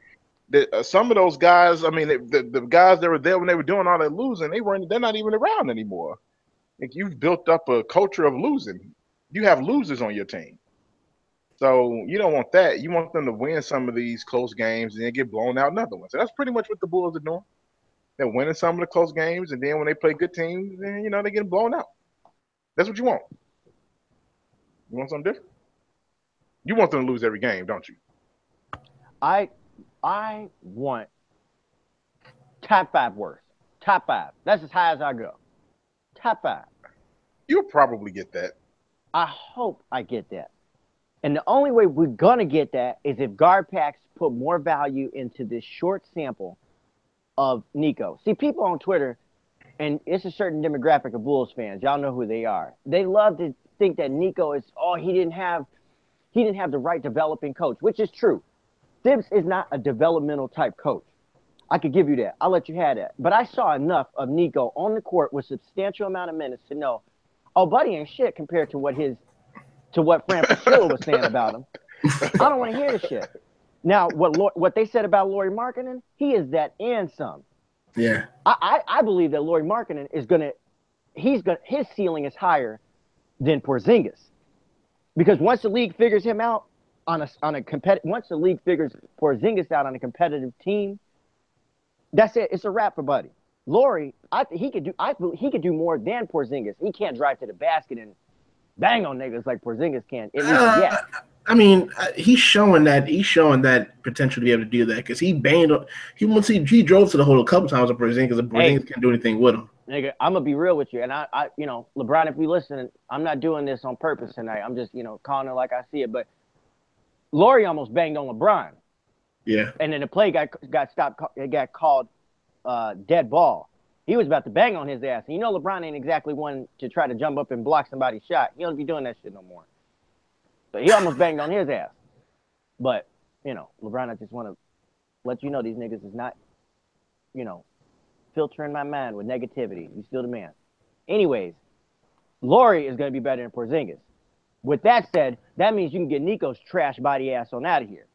Some of those guys, I mean, the guys that were there when they were doing all that losing, they're not even around anymore. Like, you've built up a culture of losing. You have losers on your team. So you don't want that. You want them to win some of these close games and then get blown out in other ones. So that's pretty much what the Bulls are doing. They're winning some of the close games, and then when they play good teams, then they get blown out. That's what you want. You want something different? You want them to lose every game, don't you? I want top 5 worst. Top 5. That's as high as I go. Top 5. You'll probably get that. I hope I get that. And the only way we're going to get that is if guard packs put more value into this short sample of Nico. See, people on Twitter, and it's a certain demographic of Bulls fans. Y'all know who they are. They love to think that Nico is, he didn't have the right developing coach, which is true. Thibs is not a developmental type coach. I could give you that. I'll let you have that. But I saw enough of Nico on the court with substantial amount of minutes to know, buddy ain't shit compared to what Fran Fraschilla was saying about him. I don't want to hear this shit. Now, what they said about Lauri Markkanen, he is that and some. Yeah. I believe that Lauri Markkanen his ceiling is higher than Porzingis. Because once the league figures him out once the league figures Porzingis out on a competitive team, that's it. It's a wrap for Buddy. Lauri, he could do more than Porzingis. He can't drive to the basket and bang on niggas like Porzingis can. At least yet. I mean, he's showing that potential to be able to do that because he drove to the hole a couple times with Porzingis, and Porzingis can't do anything with him. Nigga, I'm gonna be real with you, and I LeBron, if you listen, I'm not doing this on purpose tonight. I'm just calling it like I see it. But Lauri almost banged on LeBron. Yeah. And then the play got stopped. It got called dead ball. He was about to bang on his ass. And LeBron ain't exactly one to try to jump up and block somebody's shot. He don't be doing that shit no more. But he almost banged on his ass. But, LeBron, I just want to let you know these niggas is not, filtering my mind with negativity. You still the man. Anyways, Lauri is going to be better than Porzingis. With that said, that means you can get Nico's trash body ass on out of here.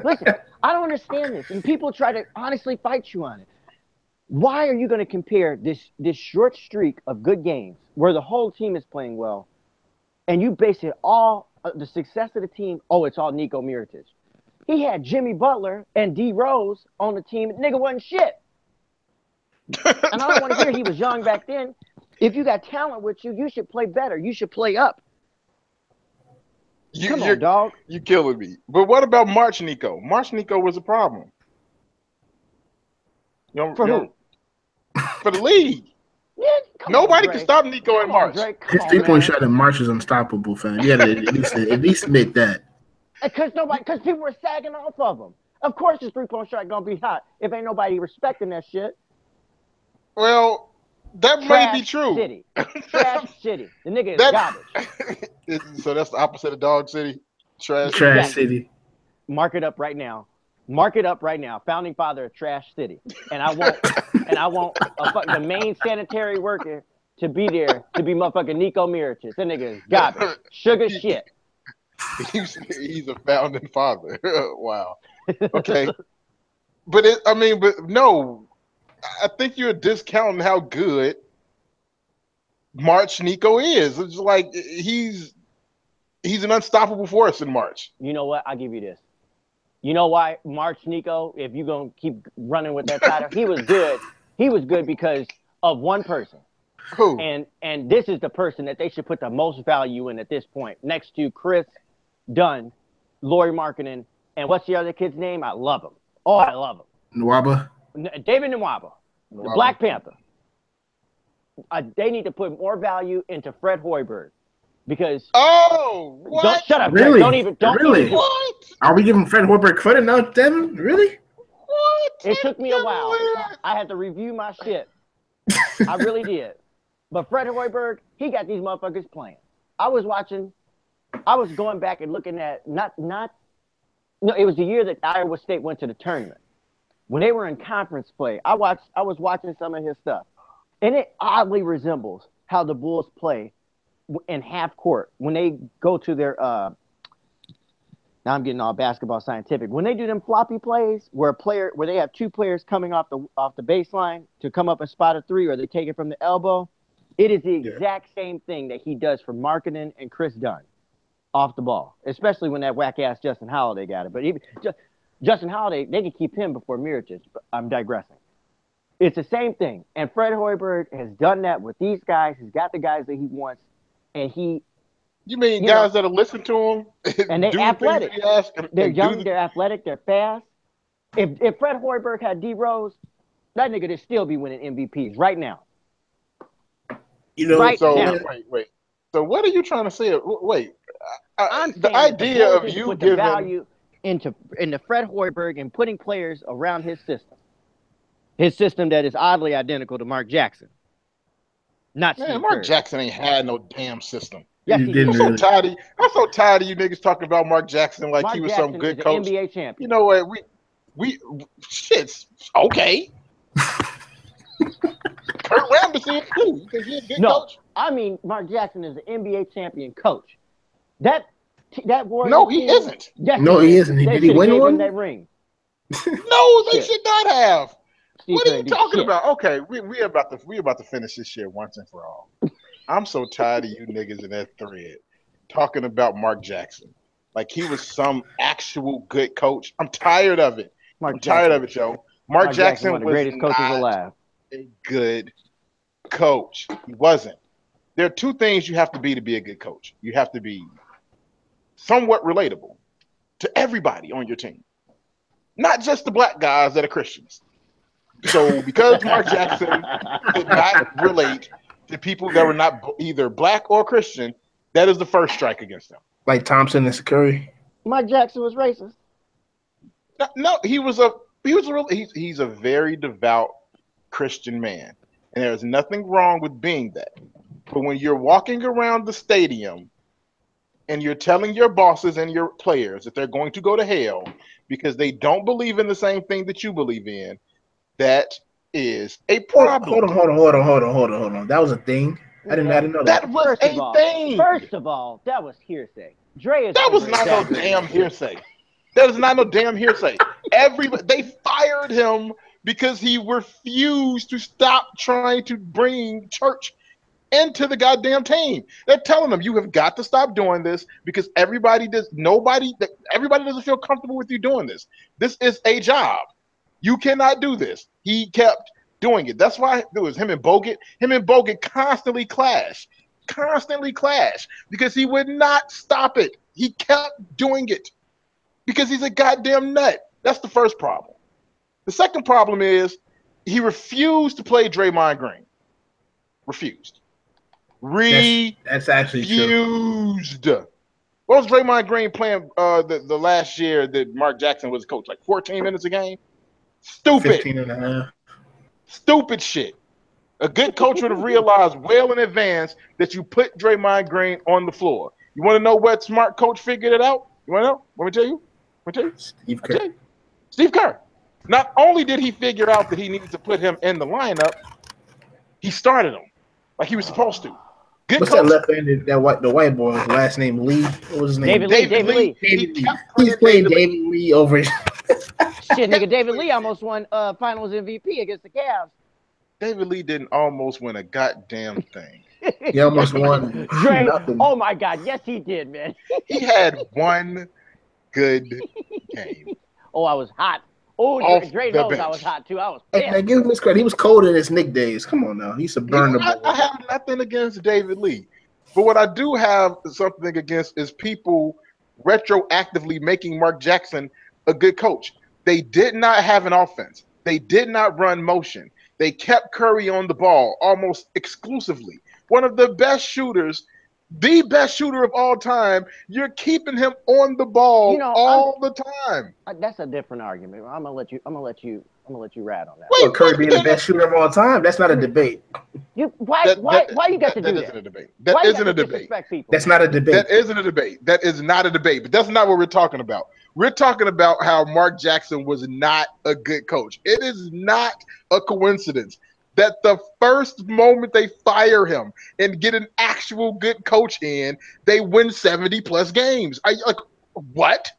Listen, I don't understand this. And people try to honestly fight you on it. Why are you going to compare this short streak of good games where the whole team is playing well, and you base it all, the success of the team, it's all Nico Mirotic. He had Jimmy Butler and D Rose on the team. Nigga wasn't shit. And I don't want to hear he was young back then. If you got talent with you, you should play better. You should play up. Come on, dog. You're killing me. But what about March Nico? March Nico was a problem. For who? For the league. Yeah, nobody can stop Nico in March. His 3-point shot in March is unstoppable, fam. You gotta at least admit that. Because people were sagging off of him. Of course his 3-point shot gonna be hot if ain't nobody respecting that shit. Well, that may be true. City. Trash City. The nigga is garbage. So that's the opposite of Dog City? Trash City. Mark it up right now. Founding father of Trash City. And I want the main sanitary worker to be there to be motherfucking Nico Mirotic. That nigga is garbage. Sugar shit. He's a founding father. Wow. Okay. But no. I think you're discounting how good March Nico is. It's like he's an unstoppable force in March. You know what? I'll give you this. You know why March Nico, if you're going to keep running with that title, he was good. He was good because of one person. Who? And this is the person that they should put the most value in at this point, next to Chris Dunn, Lauri Markkanen, and what's the other kid's name? I love him. Oh, I love him. Nwaba? David Nwaba, the Black Panther. They need to put more value into Fred Hoiberg because. Oh, what? Don't shut up. Really? Don't even. What? Are we giving Fred Hoiberg credit now, Devin? Really? What? It took me a while. I had to review my shit. I really did. But Fred Hoiberg, he got these motherfuckers playing. I was going back and looking at not No, it was the year that Iowa State went to the tournament. When they were in conference play, I was watching some of his stuff, and it oddly resembles how the Bulls play in half court when they go to their now I'm getting all basketball scientific. When they do them floppy plays where they have two players coming off the baseline to come up and spot a three, or they take it from the elbow, it is the exact same thing that he does for Marketing and Chris Dunn off the ball, especially when that whack ass Justin Holiday got it. But even Justin Holiday, they can keep him before Mirotic. But I'm digressing. It's the same thing, and Fred Hoiberg has done that with these guys. He's got the guys that he wants, and You mean guys that'll listen to him and they do athletic. things he asks They're young, they're athletic, they're fast. If Fred Hoiberg had D Rose, that nigga would still be winning MVPs right now. You know, right so now. Wait. So what are you trying to say? Wait, I'm the idea of you put giving the value into Fred Hoiberg and putting players around his system that is oddly identical to Mark Jackson. Not man, Steve Mark Kerr. Jackson ain't had no damn system. Yes, You he didn't did. really. I'm so tired of you niggas talking about Mark Jackson like Mark he was Jackson some good is coach. an NBA champion. You know what? We shit's okay. Kurt Rambis is too. You think he's a good coach? I mean Mark Jackson is an NBA champion coach. That Warriors No, he team, isn't. Yes, No, he isn't. They Did he should have win gave one? him that ring. No, they Shit. should not have. Steve What are Kerr you do talking shit. about? Okay, we about to finish this shit once and for all. I'm so tired of you niggas in that thread talking about Mark Jackson like he was some actual good coach. I'm tired of it. I'm tired of it, yo. Mark Jackson one of the was greatest coaches not alive. a good coach. He wasn't. There are two things you have to be a good coach. You have to be somewhat relatable to everybody on your team, not just the black guys that are Christians. So because Mark Jackson did not relate to people that were not either black or Christian, that is the first strike against them. Like Thompson and Curry. Mike Jackson was racist. No, he's a very devout Christian man, and there is nothing wrong with being that. But when you're walking around the stadium and you're telling your bosses and your players that they're going to go to hell because they don't believe in the same thing that you believe in, that is a problem. Hold on. That was a thing. I didn't know that. That was a thing. First of all, that was hearsay. That was not no damn hearsay. That is not no damn hearsay. They fired him because he refused to stop trying to bring church into the goddamn team. They're telling him you have got to stop doing this because everybody doesn't feel comfortable with you doing this. This is a job. You cannot do this. He kept doing it. That's why it was him and Bogut. Him and Bogut constantly clash because he would not stop it. He kept doing it because he's a goddamn nut. That's the first problem. The second problem is he refused to play Draymond Green. Refused. That's actually true. What was Draymond Green playing the last year that Mark Jackson was coach? Like 14 minutes a game? Stupid. 15 and a half. Stupid shit. A good coach would have realized well in advance that you put Draymond Green on the floor. You want to know what smart coach figured it out? You want to know? Let me tell you. Steve Kerr. Steve Kerr. Not only did he figure out that he needed to put him in the lineup, he started him like he was supposed to. Good What's coach. that left-handed? The white boy. His last name Lee. What was his name? David Lee. He's playing David Lee over. Shit, nigga, David Lee almost won Finals MVP against the Cavs. David Lee didn't almost win a goddamn thing. He almost won nothing. Oh my God, yes he did, man. He had one good game. Oh, I was hot. Oh, Dre knows I was hot too. I was pissed. Hey, give him his credit. He was cold in his Knick days. Come on now. He used to burn the ball. I have nothing against David Lee. But what I do have something against is people retroactively making Mark Jackson a good coach. They did not have an offense. They did not run motion. They kept Curry on the ball almost exclusively. One of the best shooters, the best shooter of all time, you're keeping him on the ball all the time. That's a different argument. I'm gonna let you I'm gonna let you ride on that. Well, Curry being the best shooter of all time, that's not a debate. Why you got to do that? That isn't a debate. That Why isn't a debate. disrespect people? That's not a debate. That isn't a debate. That is not a debate. But that's not what we're talking about. We're talking about how Mark Jackson was not a good coach. It is not a coincidence that the first moment they fire him and get an actual good coach in, they win 70 plus games. Are you like, what?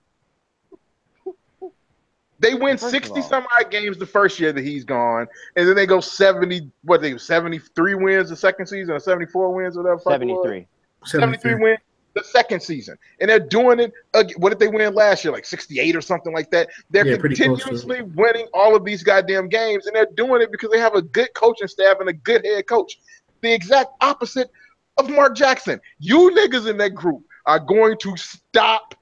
They win 60 some odd games the first year that he's gone, and then they go 70. What they 73 wins the second season, or 74 wins, or whatever. 73. 73 wins the second season, and they're doing it. What did they win last year? Like 68 or something like that. They're continuously winning all of these goddamn games, and they're doing it because they have a good coaching staff and a good head coach. The exact opposite of Mark Jackson. You niggas in that group are going to stop.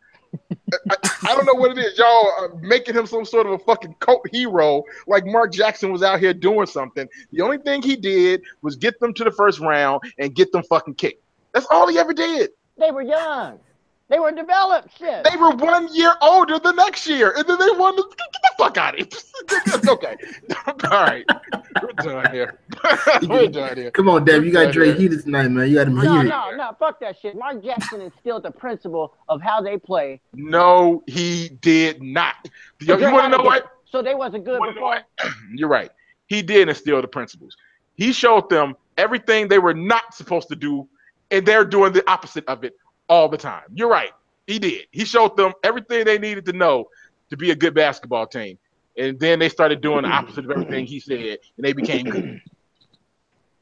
I don't know what it is. Y'all are making him some sort of a fucking cult hero, like Mark Jackson was out here doing something. The only thing he did was get them to the first round and get them fucking kicked. That's all he ever did. They were young. They were developed. Shit. They were 1 year older the next year, and then they won. Get the fuck out of here. Okay. All right. We're done here. We're done here. Come on, Deb. You got Dre heated tonight, man. You got him heated. No. Fuck that shit. Mark Jackson instilled the principle of how they play. No, he did not. You want to know what? So they wasn't good before? You're right. He did instill the principles. He showed them everything they were not supposed to do, and they're doing the opposite of it all the time. You're right. He did. He showed them everything they needed to know to be a good basketball team. And then they started doing the opposite of everything he said, and they became good.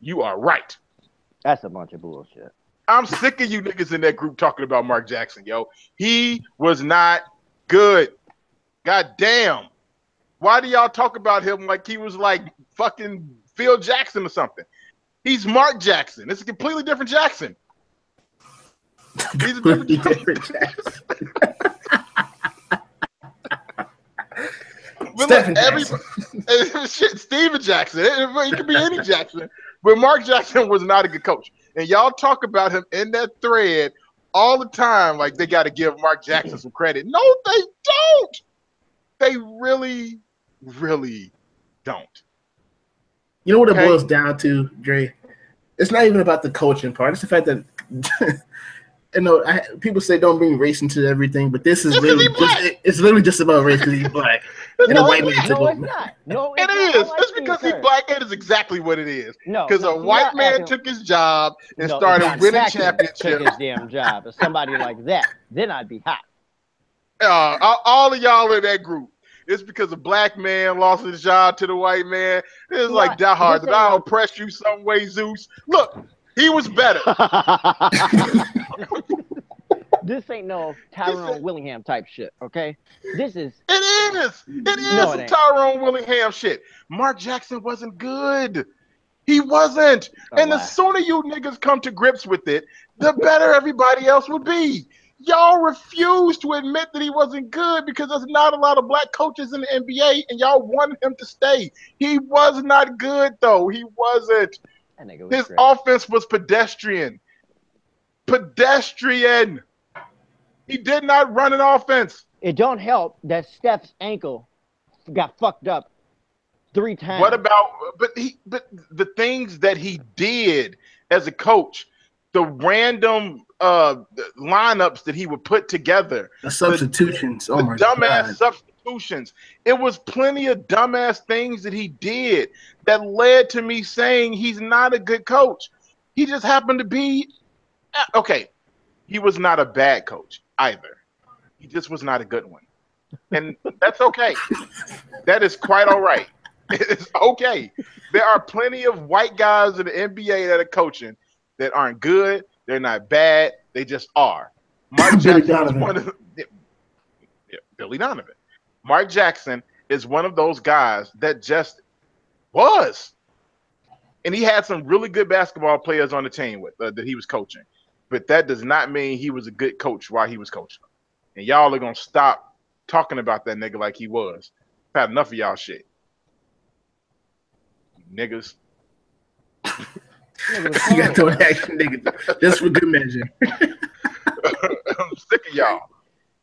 You are right. That's a bunch of bullshit. I'm sick of you niggas in that group talking about Mark Jackson, yo. He was not good. God damn. Why do y'all talk about him like he was like fucking Phil Jackson or something? He's Mark Jackson. It's a completely different Jackson. He's a different Jackson. Stephen Jackson. Shit, Steven Jackson. It could be any Jackson. But Mark Jackson was not a good coach. And y'all talk about him in that thread all the time like they got to give Mark Jackson some credit. No, they don't. They really, really don't. You know what it boils down to, Dre? It's not even about the coaching part. It's the fact that people say don't bring race into everything, but this is really it's literally just about race because he's black. And a white man took over. It's not. No, it is. It's because he's black. It is exactly what it is. No, because a white man took his job and started winning championships. Took his damn job. If somebody like that, then I'd be hot. All of y'all in that group. It's because a black man lost his job to the white man. It's like Die Hard. Did I oppress you some way, Zeus? Look, he was better. This ain't no Tyrone Willingham type shit, okay? This is. It is. It is some Tyrone Willingham shit. Mark Jackson wasn't good. He wasn't. And the sooner you niggas come to grips with it, the better everybody else would be. Y'all refuse to admit that he wasn't good because there's not a lot of black coaches in the NBA, and y'all wanted him to stay. He was not good, though. He wasn't. His offense was pedestrian. Pedestrian. He did not run an offense. It don't help that Steph's ankle got fucked up 3 times. What about but the things that he did as a coach, the random lineups that he would put together, the substitutions, the dumbass substitutions. It was plenty of dumbass things that he did that led to me saying he's not a good coach. He just happened to be okay. He was not a bad coach either. He just was not a good one. And that's okay. That is quite all right. It's okay. There are plenty of white guys in the NBA that are coaching that aren't good. They're not bad. They just are. Mark Jackson is one of Billy Donovan. Mark Jackson is one of those guys that just was. And he had some really good basketball players on the team with that he was coaching. But that does not mean he was a good coach while he was coaching. And y'all are going to stop talking about that nigga like he was. I've had enough of y'all shit. Niggas. You got to action, niggas. Just for good measure. I'm sick of y'all.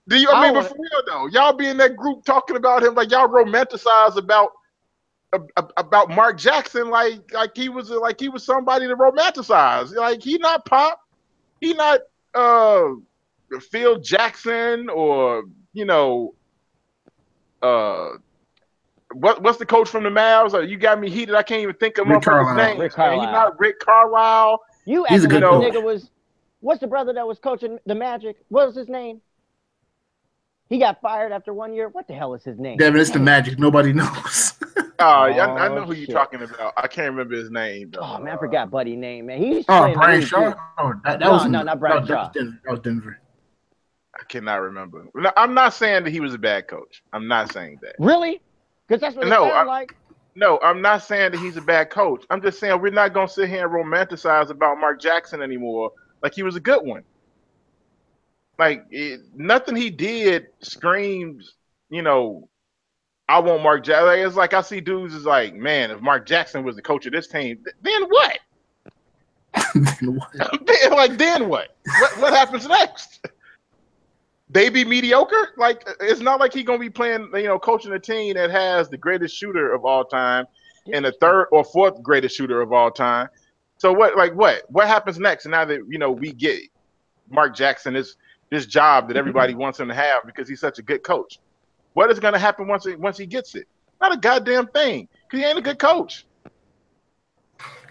But for real though, y'all be in that group talking about him like y'all romanticize about about Mark Jackson like he was somebody to romanticize. Like he not Pop, he not Phil Jackson or uh what's the coach from the Mavs? You got me heated. I can't even think of Rick motherfuckers' Carlisle. names. Rick Man. He Carlisle. not Rick Carlisle. You He's a acting good like the coach. nigga was. What's the brother that was coaching the Magic? What was his name? He got fired after 1 year. What the hell is his name? Devin, it's the Magic. Nobody knows. I know who you're shit. talking about. I can't remember his name though. Oh man, I forgot Buddy name, man. He used to Oh, play in the Brian league, Shaw. too. Oh, that No, was not Brian Shaw. That was Denver. I cannot remember. No, I'm not saying that he was a bad coach. I'm not saying that. Really? Because that's what it No, sounded like. No, I'm not saying that he's a bad coach. I'm just saying we're not gonna sit here and romanticize about Mark Jackson anymore. Like he was a good one. Like nothing he did screams, I want Mark Jackson. Like, it's like I see dudes is like, man, if Mark Jackson was the coach of this team, then what? then what? What happens next? They be mediocre? Like it's not like he's gonna be playing, coaching a team that has the greatest shooter of all time and the third or fourth greatest shooter of all time. So what happens next? Now that we get Mark Jackson this job that everybody wants him to have because he's such a good coach. What is gonna happen once he gets it? Not a goddamn thing, because he ain't a good coach.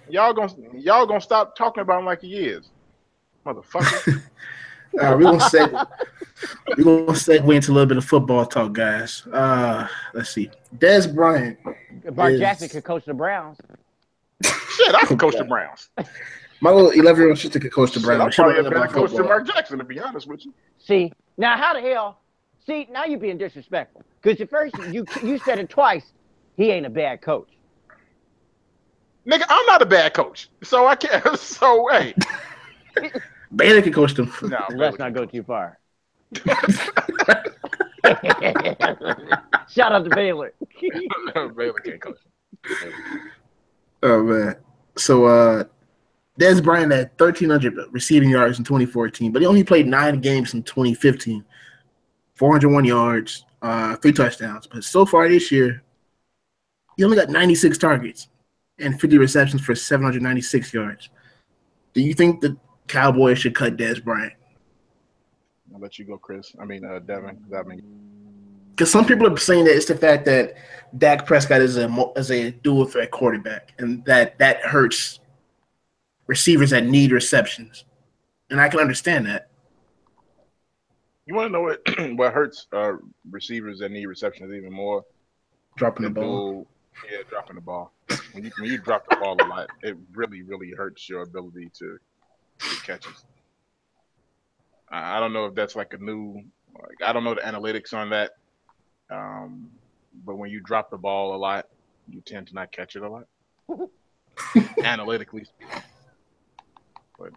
Y'all gonna stop talking about him like he is, motherfucker. We're gonna segue into a little bit of football talk, guys. Let's see. Des Bryant. Mark Jackson could coach the Browns. Shit, I can coach the Browns. My little 11-year-old sister could coach the Browns. I'm probably a better coach than Mark Jackson, to be honest with you. See, now how the hell? See, now you're being disrespectful. Because at first you said it twice. He ain't a bad coach. Nigga, I'm not a bad coach, so I can't. So hey, Baylor can coach them. No, let's not go too far. Shout out to Baylor. Baylor can't coach. Oh man. So Des Bryant had 1,300 receiving yards in 2014, but he only played 9 games in 2015. 401 yards, 3 touchdowns. But so far this year, he only got 96 targets and 50 receptions for 796 yards. Do you think the Cowboys should cut Des Bryant? I'll let you go, Chris. Devin. Because some people are saying that it's the fact that Dak Prescott is a dual threat quarterback, and that hurts receivers that need receptions, and I can understand that. You want to know what hurts receivers that need receptions even more? Dropping the ball. Yeah, dropping the ball. When you drop the ball a lot, it really, really hurts your ability to get catches. I don't know if that's like a new. I don't know the analytics on that. But when you drop the ball a lot, you tend to not catch it a lot. Analytically speaking. But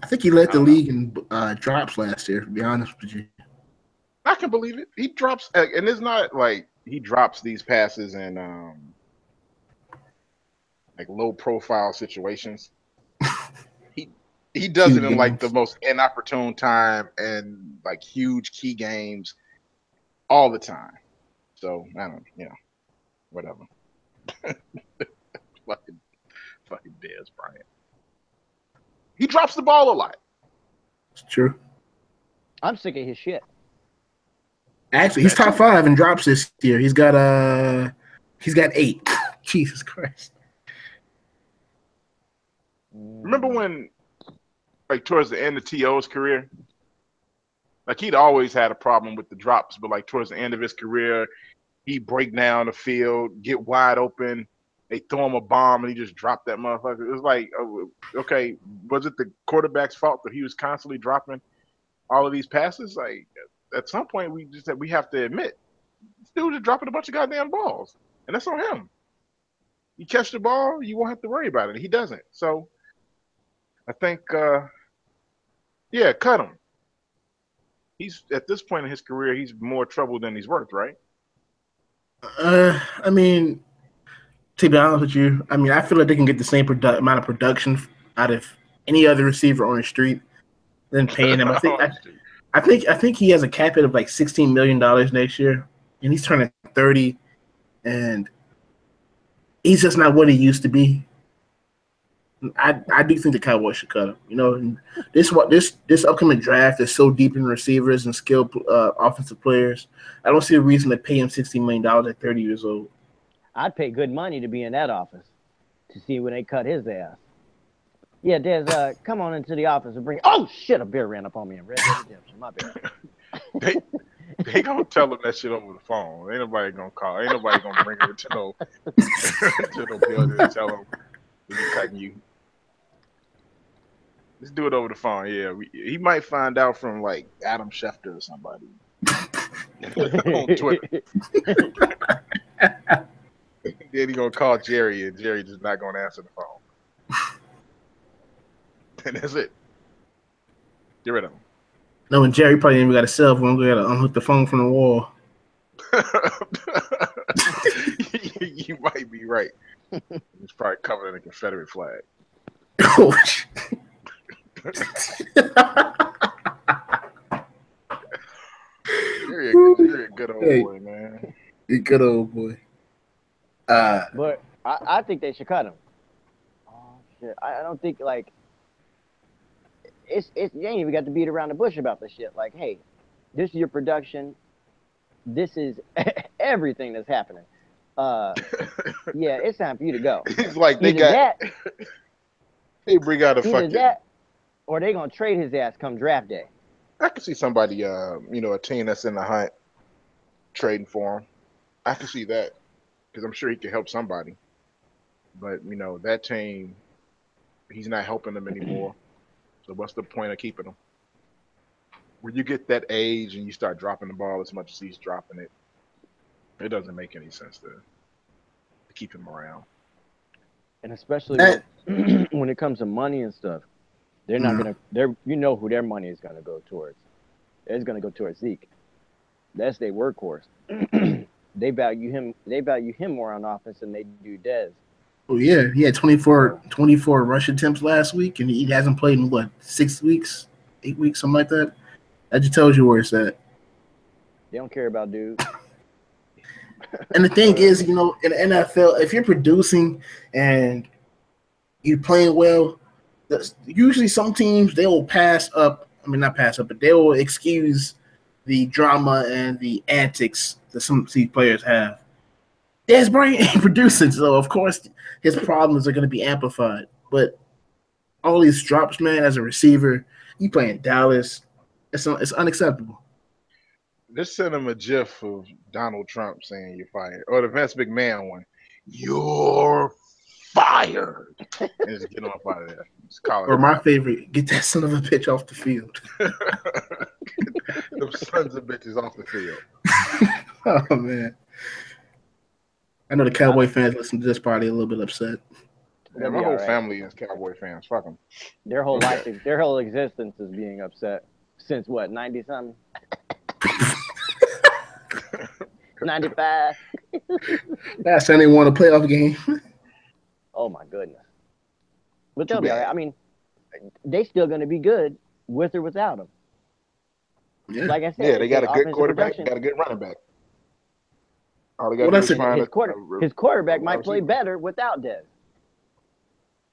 I think he led the league in drops last year, to be honest with you. I can believe it. He drops, and it's not like he drops these passes in like low profile situations. He does it in like the most inopportune time and like huge key games all the time. So I don't, whatever. fucking Dez Bryant. He drops the ball a lot. It's true. I'm sick of his shit. Actually, he's top 5 in drops this year. He's got 8. Jesus Christ. Remember when, like, towards the end of T.O.'s career, like, he'd always had a problem with the drops, but, like, towards the end of his career, he'd break down the field, get wide open, they throw him a bomb, and he just dropped that motherfucker. It was like, okay, was it the quarterback's fault that he was constantly dropping all of these passes? Like, at some point, we have to admit, this dude is dropping a bunch of goddamn balls, and that's on him. You catch the ball, you won't have to worry about it. He doesn't. So, I think, cut him. He's at this point in his career, he's more trouble than he's worth, right? I mean, to be honest with you, I feel like they can get the same amount of production out of any other receiver on the street than paying him. I think he has a cap hit of like $16 million next year, and he's turning 30. and he's just not what he used to be. I do think the Cowboys should cut him. You know, and this upcoming draft is so deep in receivers and skilled offensive players. I don't see a reason to pay him $60 million at 30 years old. I'd pay good money to be in that office to see when they cut his ass. Yeah, Des, come on into the office and bring. Oh shit! A bear ran up on me in Red Dead Redemption. My bad. They gonna tell him that shit over the phone. Ain't nobody gonna call. Ain't nobody gonna bring him to no building and tell him we cutting you. Let's do it over the phone. Yeah, he might find out from like Adam Schefter or somebody on Twitter. Then he gonna call Jerry, and Jerry just not gonna answer the phone. And that's it. Get rid of him. No, and Jerry probably ain't even got a cell phone. We gotta unhook the phone from the wall. You might be right. It's probably covered in a Confederate flag. Oh, You're a good old boy, man. You good old boy. But I think they should cut him. Oh shit! I don't think like it's you ain't even got to beat around the bush about this shit. Like, hey, this is your production. This is everything that's happening. Yeah, it's time for you to go. He's like they Either got. that, They bring out a either fucking. that, or they gonna trade his ass come draft day. I can see somebody, a team that's in the hunt, trading for him. I can see that because I'm sure he can help somebody. But that team, he's not helping them anymore. So what's the point of keeping him? When you get that age and you start dropping the ball as much as he's dropping it, it doesn't make any sense to keep him around. And especially when it comes to money and stuff, they're not gonna. Who their money is gonna go towards. It's gonna go towards Zeke. That's their workhorse. They value him. They value him more on offense than they do Dez. Oh yeah, he had 24 rush attempts last week, and he hasn't played in what 6 weeks, 8 weeks, something like that. That just tells you where it's at. They don't care about dudes. And the thing is, in the NFL, if you're producing and you're playing well, usually some teams they will pass up. I mean, not pass up, but they will excuse the drama and the antics that some of these players have. Dez Bryant ain't producing, so of course his problems are going to be amplified. But all these drops, man, as a receiver, you playing Dallas, it's unacceptable. Just send him a GIF of Donald Trump saying you're fired, or the Vince McMahon one. You're fired. And just get off out of there. Or my favorite, get that son of a bitch off the field. Them sons of bitches off the field. Oh man. I know the Cowboy fans listen to this party a little bit upset. Yeah, my whole family is Cowboy fans. Fuck them. Their whole life, their whole existence is being upset since what 90-something, 95. Last time they won a playoff game. Oh my goodness. But they'll be all right. I mean, they still going to be good with or without him. Yeah. Like I said, Yeah, they got a good quarterback, production. got a good running back. All they got to do is find his quarterback might play better without Dez.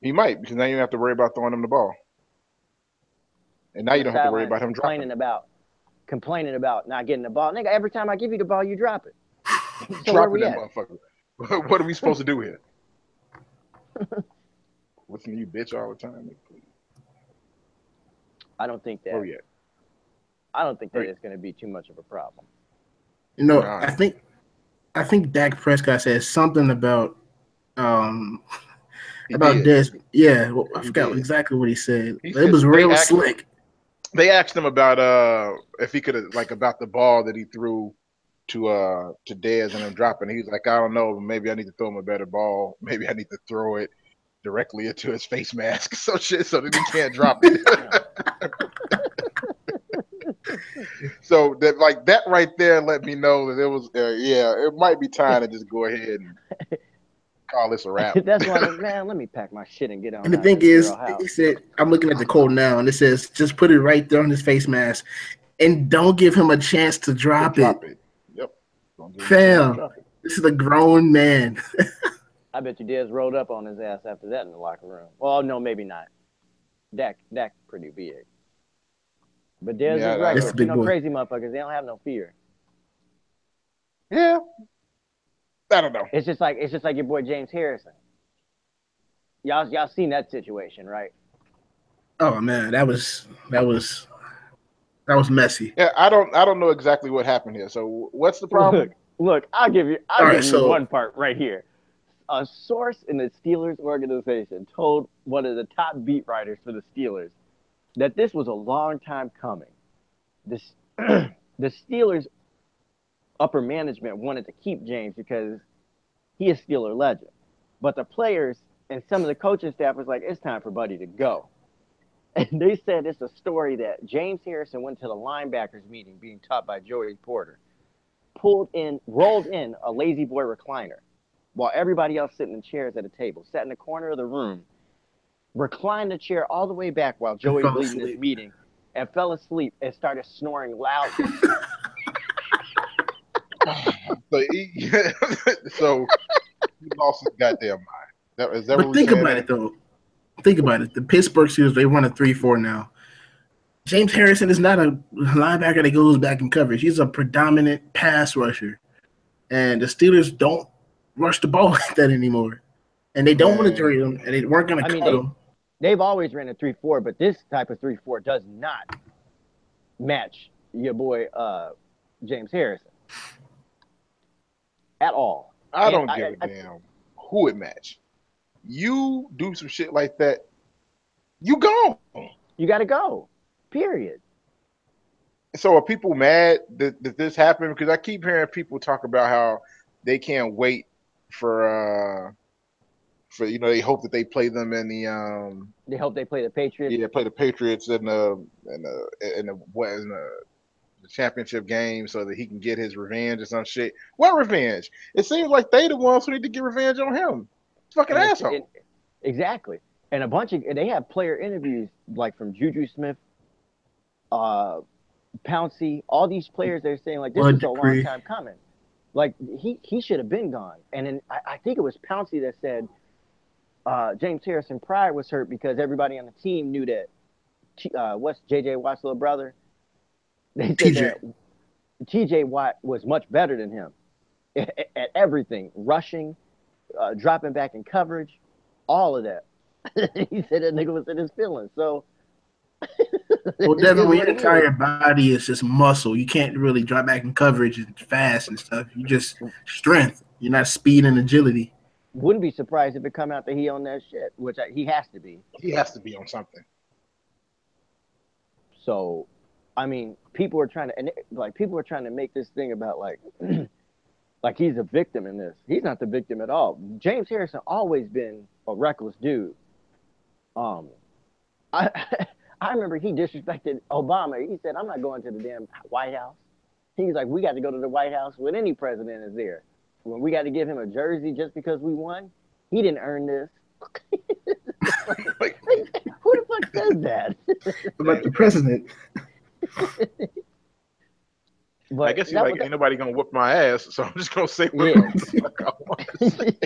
He might, because now you don't have to worry about throwing him the ball. And now you don't have to worry about him dropping. Complaining about not getting the ball. Nigga, every time I give you the ball, you drop it. So dropping that motherfucker. What are we supposed to do here? Listen to you bitch all the time. I don't think that. Oh yeah. I don't think that is going to be too much of a problem. I think Dak Prescott said something about this. Yeah, well, I forgot exactly what he said. It was real slick. They asked him about if he could about the ball that he threw to Dez and him dropping. He's like, I don't know, maybe I need to throw him a better ball. Maybe I need to throw it directly into his face mask, so that he can't drop it. So that right there let me know that it was it might be time to just go ahead and call this a wrap. That's why, man, let me pack my shit and get on. And the thing is, he said, I'm looking at the quote now, and it says, just put it right there on his face mask and don't give him a chance to drop it. Yep. Fam, This is a grown man. I bet you Dez rolled up on his ass after that in the locker room. Well, no, maybe not. Dak pretty big. But Dez Yeah, is It's regular. a You big know, boy. crazy motherfuckers, they don't have no fear. yeah. I don't know. It's just like your boy James Harrison. Y'all seen that situation, right? Oh man, that was messy. Yeah, I don't know exactly what happened here. So what's the Look, problem? look, All I'll right, give you so one part right here. A source in the Steelers organization told one of the top beat writers for the Steelers that this was a long time coming. This the Steelers upper management wanted to keep James because he is Steeler legend. But the players and some of the coaching staff was like, it's time for Buddy to go. And they said it's a story that James Harrison went to the linebackers meeting being taught by Joey Porter, rolled in a lazy boy recliner while everybody else sitting in chairs at a table, sat in the corner of the room, reclined the chair all the way back while I Joey's fell leading this asleep. meeting and fell asleep and started snoring loudly. So so he lost his goddamn mind. Is that what But we think saying about there? it though. Think about it. The Pittsburgh Steelers, they run a 3-4 now. James Harrison is not a linebacker that goes back in coverage. He's a predominant pass rusher. And the Steelers don't rush the ball like that anymore. And they don't want to Man, trade him, and they weren't going I to mean, cut him. they've always ran a 3-4, but this type of 3-4 does not match your boy James Harrison at all. I And don't give a damn who it match. You do some shit like that, you gone. you got to go. Period. So are people mad that this happened? Because I keep hearing people talk about how they can't wait for they hope that they play them in the They hope they play the Patriots. play the Patriots in the championship game so that he can get his revenge or some shit. What revenge? It seems like they the ones who need to get revenge on him. Fucking And asshole. exactly. And they have player interviews like from Juju Smith, uh, Pouncey, all these players. They're saying like this Blood is a long decree. time coming. Like he should have been gone. And then I think it was Pouncey that said James Harrison Pryor was hurt because everybody on the team knew that what's JJ Watt's little brother. They said TJ. that TJ Watt was much better than him at everything, rushing, dropping back in coverage, all of that. He said that nigga was in his feelings. So Well, it Devin, is when what your it is. entire body is just muscle, you can't really drop back in coverage and fast and stuff. You just strength. You're not speed and agility. Wouldn't be surprised if it come out that he on that shit, which he has to be. He has to be on something. So, I mean, people are trying to make this thing about like like he's a victim in this. He's not the victim at all. James Harrison always been a reckless dude. Um, I I remember he disrespected Obama. He said, "I'm not going to the damn White House." He's like, "We got to go to the White House when any president is there. When we got to give him a jersey just because we won, he didn't earn this." Like, Who the fuck says that? About the president. But I guess he's like, ain't nobody gonna whoop my ass, so I'm just gonna say what Yeah. the fuck I want to say.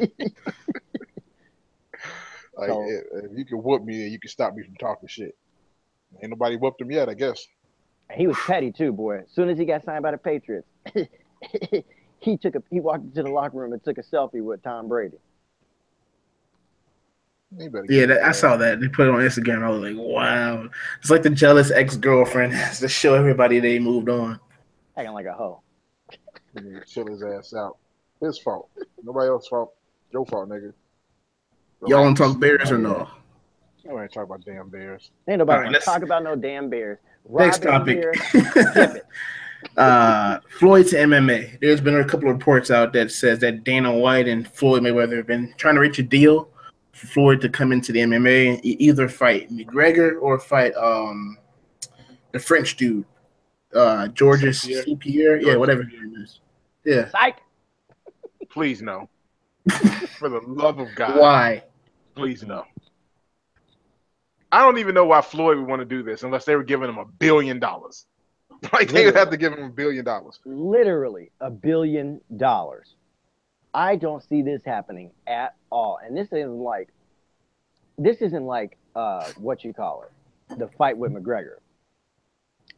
Like, So- if you can whoop me, then you can stop me from talking shit. Ain't nobody whooped him yet, I guess. He was petty too, boy. As soon as he got signed by the Patriots, he walked into the locker room and took a selfie with Tom Brady. He better Yeah, get his I ass. saw that. They put it on Instagram. I was like, wow. It's like the jealous ex-girlfriend has to show everybody they moved on. Acting like a hoe. He need to chill his ass out. His fault. Nobody else's fault. Your fault, nigga. Y'all want to talk Relax. Bears or no? Nobody talk about damn Bears. Ain't nobody All right, want to let's- talk about no damn Bears. Next Rob topic. in here, skip it. Floyd to MMA. There's been a couple of reports out that says that Dana White and Floyd Mayweather have been trying to reach a deal for Floyd to come into the MMA, either fight McGregor or fight the French dude, Georges St. Pierre. Yeah, whatever his name is. Yeah. Psych. Please no. For the love of God. Why? Please no. I don't even know why Floyd would want to do this unless they were giving him $1 billion. Like they would have to give him $1 billion. Literally $1 billion. I don't see this happening at all. And this isn't like what you call it, the fight with McGregor.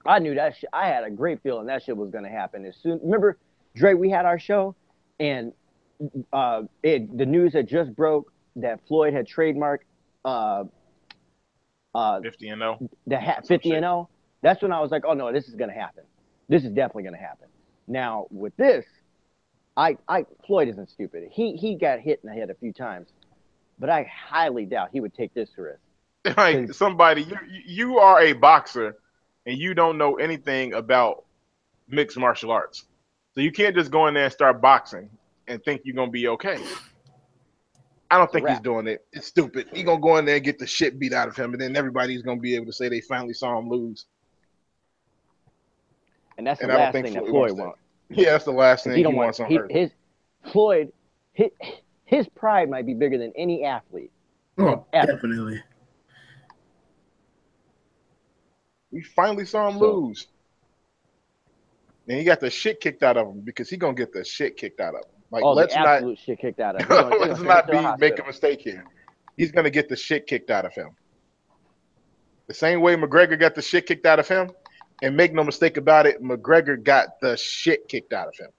I knew that shit. I had a great feeling that shit was gonna happen as soon. Remember, Dre, we had our show, and the news had just broke that Floyd had trademarked uh, 50 and 0. the 50 and 0. That's when I was like, oh no, this is gonna happen. This is definitely gonna happen. Now with this, I Floyd isn't stupid. He got hit in the head a few times, but I highly doubt he would take this risk. Like 'Cause somebody, you are a boxer, and you don't know anything about mixed martial arts, so you can't just go in there and start boxing and think you're gonna be okay. I don't it's a think he's wrap, doing it. It's stupid. He's gonna go in there and get the shit beat out of him, and then everybody's gonna be able to say they finally saw him lose. and that's the And I don't last think thing that Floyd Floyd wants that. wants. Yeah, that's the last Because he thing he don't want wants on earth. his Floyd his, his pride might be bigger than any athlete Oh, ever. definitely. We finally saw him So lose, and he got the shit kicked out of him because he gonna get the shit kicked out of him. Like, all the let's not absolute shit kicked out of him. They're gonna let's send him not to the be make a hospital. mistake here. He's gonna get the shit kicked out of him. The same way McGregor got the shit kicked out of him, and make no mistake about it, McGregor got the shit kicked out of him.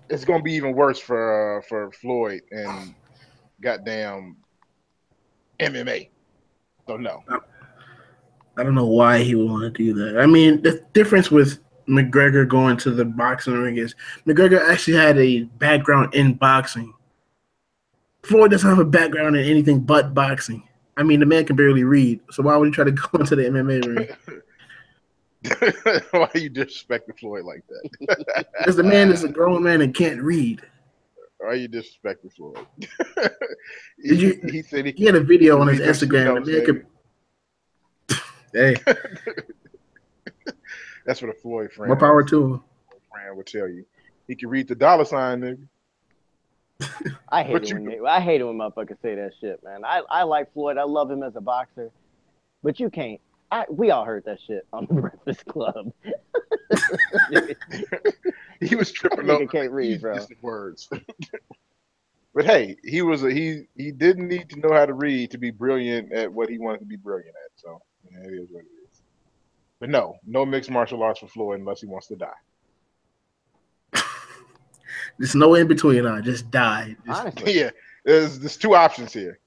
It's gonna be even worse for Floyd and goddamn MMA. So no. I don't know why he would want to do that. I mean, the difference with McGregor going to the boxing ring is McGregor actually had a background in boxing. Floyd doesn't have a background in anything but boxing. I mean, the man can barely read, so why would he try to go into the MMA ring? Why you disrespecting Floyd like that? Because the man is a grown man and can't read. Why you disrespecting Floyd? Did you? He said He had a he video can on his read them street Instagram. notes, The man baby. could. Hey, That's what a Floyd friend, more power to him. would tell you. He can read the dollar sign, nigga. I hate But it you when motherfuckers say that shit, man. I like Floyd. I love him as a boxer, but you can't. We all heard that shit on the Breakfast Club. he was That tripping over nigga can't read, bro. the words. But hey, he didn't need to know how to read to be brilliant at what he wanted to be brilliant at. So yeah, it is what it is. But no mixed martial arts for Floyd unless he wants to die. There's no in between. I just die. Honestly, Yeah, there's two options here.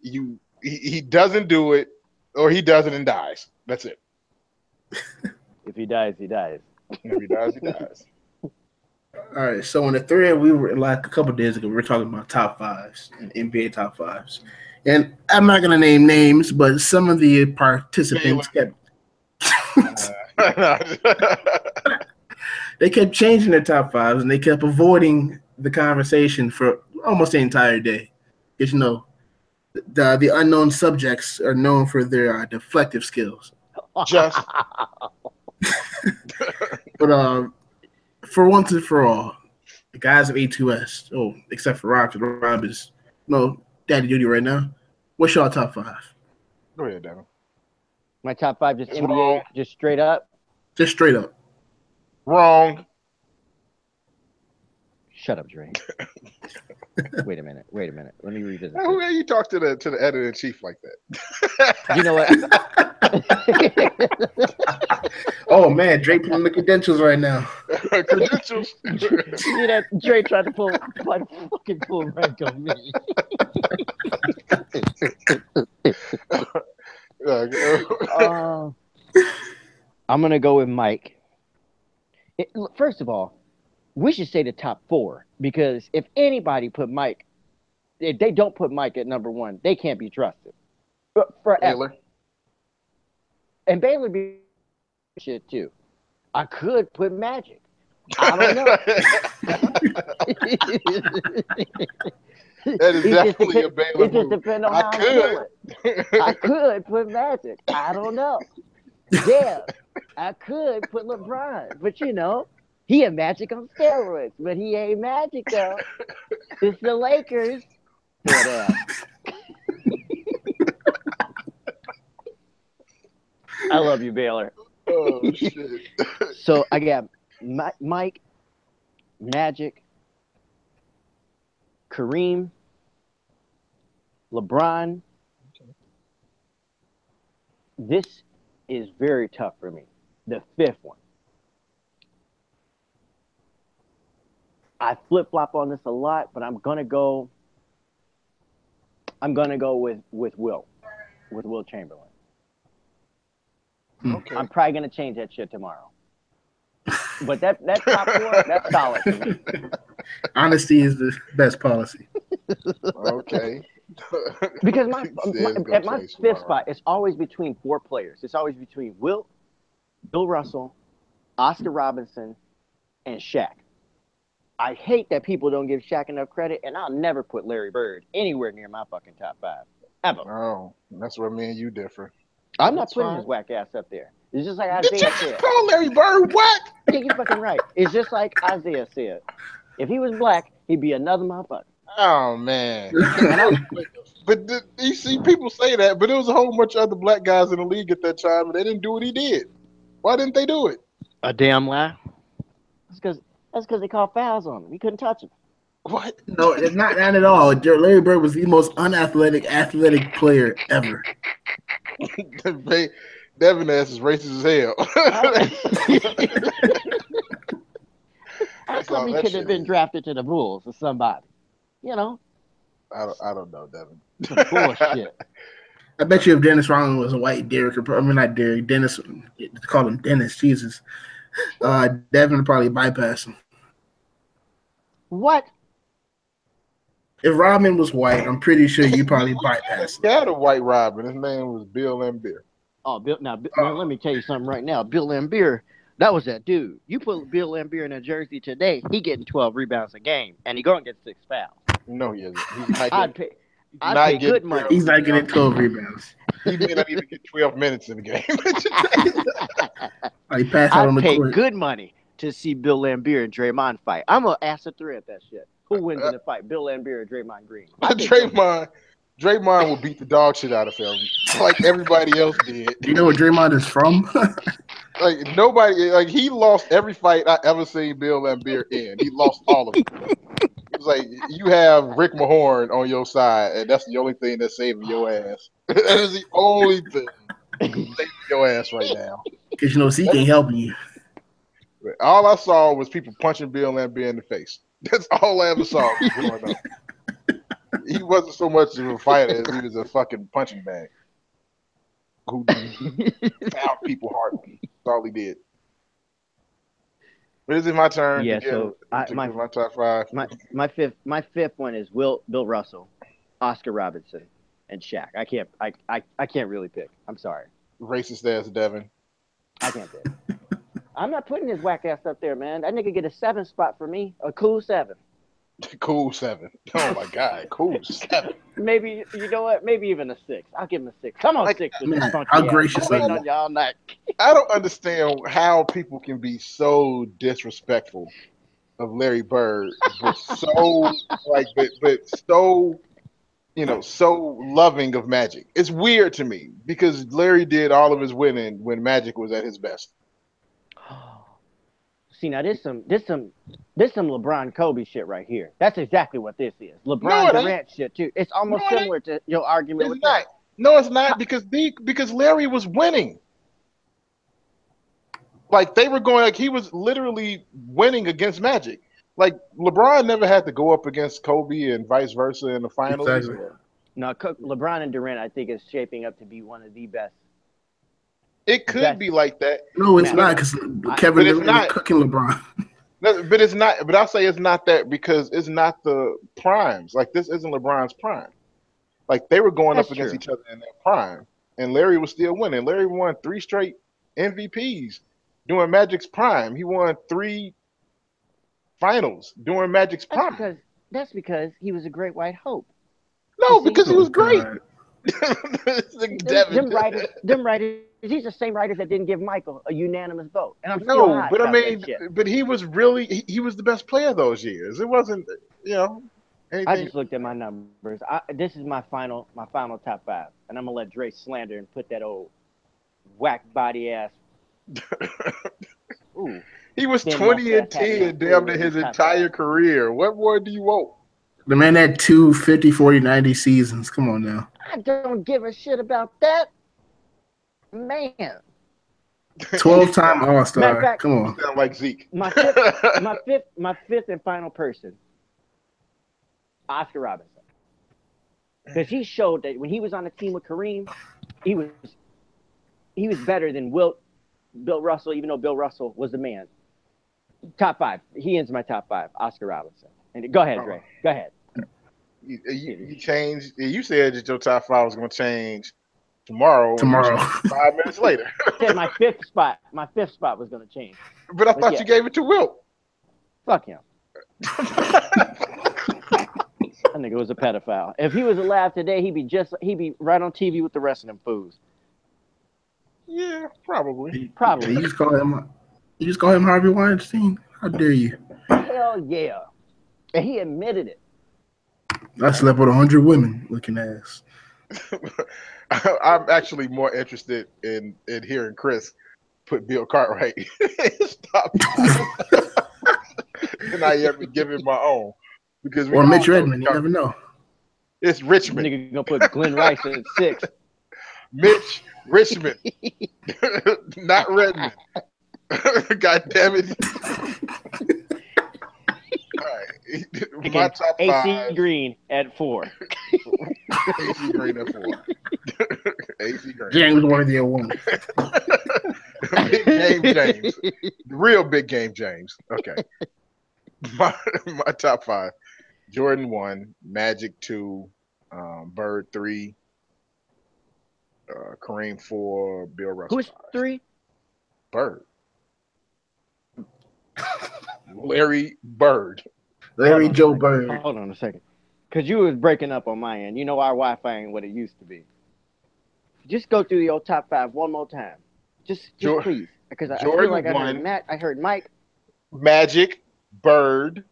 He doesn't do it, or he does it and dies. That's it. if he dies, he dies. And if he dies, he dies. All right. So in the thread we were like a couple of days ago, we were talking about top fives and NBA top fives, and I'm not gonna name names, but some of the participants kept they kept changing their top fives, and they kept avoiding the conversation for almost the entire day. Because the unknown subjects are known for their deflective skills. Just But for once and for all, the guys of A2S, except for Rob, because Rob is daddy duty right now. What's your top five? go ahead, Devin. My top five, just It's NBA, wrong. just straight up. Just straight up. Wrong. Shut up, Dre. Wait a minute. Let me revisit. Who This. you talk to the editor in chief like that? You know what? Oh man, Drake putting the credentials right now. Credentials. You see that Dre tried to pull rank on me. I'm gonna go with Mike. First of all, we should say the top four, because if anybody put Mike, if they don't put Mike at number one, they can't be trusted forever. Taylor. And Baylor be shit too. I could put Magic. I don't know. That is definitely a Baylor It just move. depends on I how I'm could. feeling. I could put Magic. I don't know. Yeah, I could put LeBron, but he a Magic on steroids, but he ain't Magic though. It's the Lakers. What I love you, Baylor. Oh shit. So I got Mike, Magic, Kareem, LeBron. This is very tough for me. The fifth one. I flip flop on this a lot, but I'm gonna go. I'm gonna go with Will Chamberlain. Okay. I'm probably gonna change that shit tomorrow. But that top four, that's solid for me. Honesty is the best policy. Okay. Because He said it's gonna at my change fifth tomorrow. spot, it's always between four players. It's always between Bill Russell, Oscar Robinson, and Shaq. I hate that people don't give Shaq enough credit, and I'll never put Larry Bird anywhere near my fucking top five. Ever. Oh, that's where me and you differ. I'm not That's putting fine. his whack ass up there. It's just like Did you Isaiah just said. call Larry Bird what? Yeah, you're fucking right. It's just like Isaiah said. If he was black, he'd be another motherfucker. Oh man. And I, But you see people say that, but there was a whole bunch of other black guys in the league at that time, and they didn't do what he did. Why didn't they do it? a damn lie. That's because they called fouls on him. He couldn't touch him. What? No, it's not at all. Larry Bird was the most athletic player ever. Devin ass is racist as hell. How That's come all he that could have shit been is. drafted to the Bulls or somebody? You know, I don't know, Devin. some bullshit. I bet you if Dennis Rodman was a white Derek, I mean not Derek, Dennis, call him Dennis, Jesus. Devin would probably bypass him. What? If Rodman was white, I'm pretty sure you probably bypass him. He had a white Robin. His name was Bill Laimbeer. Oh, Bill. Now let me tell you something right now. Bill Laimbeer, that was that dude. You put Bill Laimbeer in a jersey today, he getting 12 rebounds a game, and he gonna get 6 fouls. No, he isn't. He's not I'd getting, pay. he's I'd not pay getting good money. 12 He's not getting rebounds. 12 rebounds. He may not even get 12 minutes in the game. He passed out on I'd the pay court. good money to see Bill Laimbeer and Draymond fight. I'm gonna ask a three at that shit. Who wins in the fight, Bill Laimbeer or Draymond Green? Draymond will beat the dog shit out of him, like everybody else did. Do you know where Draymond is from? Like nobody, like he lost every fight I ever seen Bill Laimbeer in. He lost all of them. It's like you have Rick Mahorn on your side, and that's the only thing that's saving your ass. That is the only thing saving your ass right now. Because you know Zeke ain't helping you. All I saw was people punching Bill Laimbeer in the face. That's all I ever saw growing up. He wasn't so much of a fighter as he was a fucking punching bag who found people hard. That's all he did. But is it my turn Yeah. to So give my top five? my fifth one is Bill Russell, Oscar Robinson, and Shaq. I can't really pick. I'm sorry. Racist ass Devin. I can't pick. I'm not putting his whack ass up there, man. That nigga get a 7 spot for me. A cool 7. Cool 7. Oh my god, cool 7. Maybe you know what? Maybe even a 6. I'll give him a 6. Come on, Like, 6 with man, this funky how ass. gracious I'm waiting of on you all night. I don't understand how people can be so disrespectful of Larry Bird, but so but so so loving of Magic. It's weird to me because Larry did all of his winning when Magic was at his best. See, now this some LeBron Kobe shit right here. That's exactly what this is. No, LeBron it ain't. Durant shit too. It's almost No, it ain't. similar to your argument It's with not. that. No, it's not because Larry was winning. Like they were going like he was literally winning against Magic. Like LeBron never had to go up against Kobe and vice versa in the finals. Exactly. No, LeBron and Durant, I think, is shaping up to be one of the best. It could be like that. No, it's Man, not because Kevin but it's Durant not. is cooking LeBron. No, but it's not. But I'll say it's not that because it's not the primes. Like this isn't LeBron's prime. Like they were going That's up against true. each other in their prime, and Larry was still winning. Larry won 3 straight MVPs during Magic's prime. He won 3 finals during Magic's prime. That's because he was a great white hope. No, You see? because he was great. God. Them writers, these are the same writers that didn't give Michael a unanimous vote, and I'm still No, hot but I about mean, that shit. but he was really he was the best player those years. It wasn't I anything. just looked at my numbers. This is my final top 5, and I'm gonna let Dre slander and put that old whack body ass. Ooh, He was thin 20 and mustache having 10 damn fool near in his his top entire 5. career. What more do you want? The man had 2 50, 40, 90 seasons. Come on now. I don't give a shit about that, man. 12-time Matter of All-Star. fact, Come You on. sound like Zeke. my fifth and final person, Oscar Robinson, because he showed that when he was on the team with Kareem, he was better than Bill Russell, even though Bill Russell was the man. Top 5. He ends my top 5. Oscar Robinson. And go ahead, Dre. Go ahead. You changed. You said that your top 5 was going to change tomorrow. And you Tomorrow. changed 5 minutes later. Said my fifth spot was going to change. But I thought you gave it to Wilt. Fuck him. That nigga was a pedophile. If he was alive today, he'd be right on TV with the rest of them fools. Yeah, probably. Probably. You just call him Harvey Weinstein? How dare you? Hell yeah. And he admitted it. I slept with 100 women looking ass. I'm actually more interested in hearing Chris put Bill Cartwright in his top 5 than I ever give him my own. Because Or Mitch Redmond, you never know. It's Richmond. Nigga gonna put Glenn Rice at 6. Mitch Richmond, not Redmond. God damn it! All right, my top 5. AC Green at 4. AC Green at 4. AC Green. James Worthy at 1. Big Game James, the real Big Game James. Okay, my top 5: Jordan 1, Magic 2, Bird 3. Kareem 4, Bill Russell. Who's 3? Bird. Larry Bird. Larry Joe Bird. Hold on a second. Because you was breaking up on my end. You know our Wi-Fi ain't what it used to be. Just go through the old top 5 one more time. Just please. Because I feel like I heard Mike. Magic, Bird,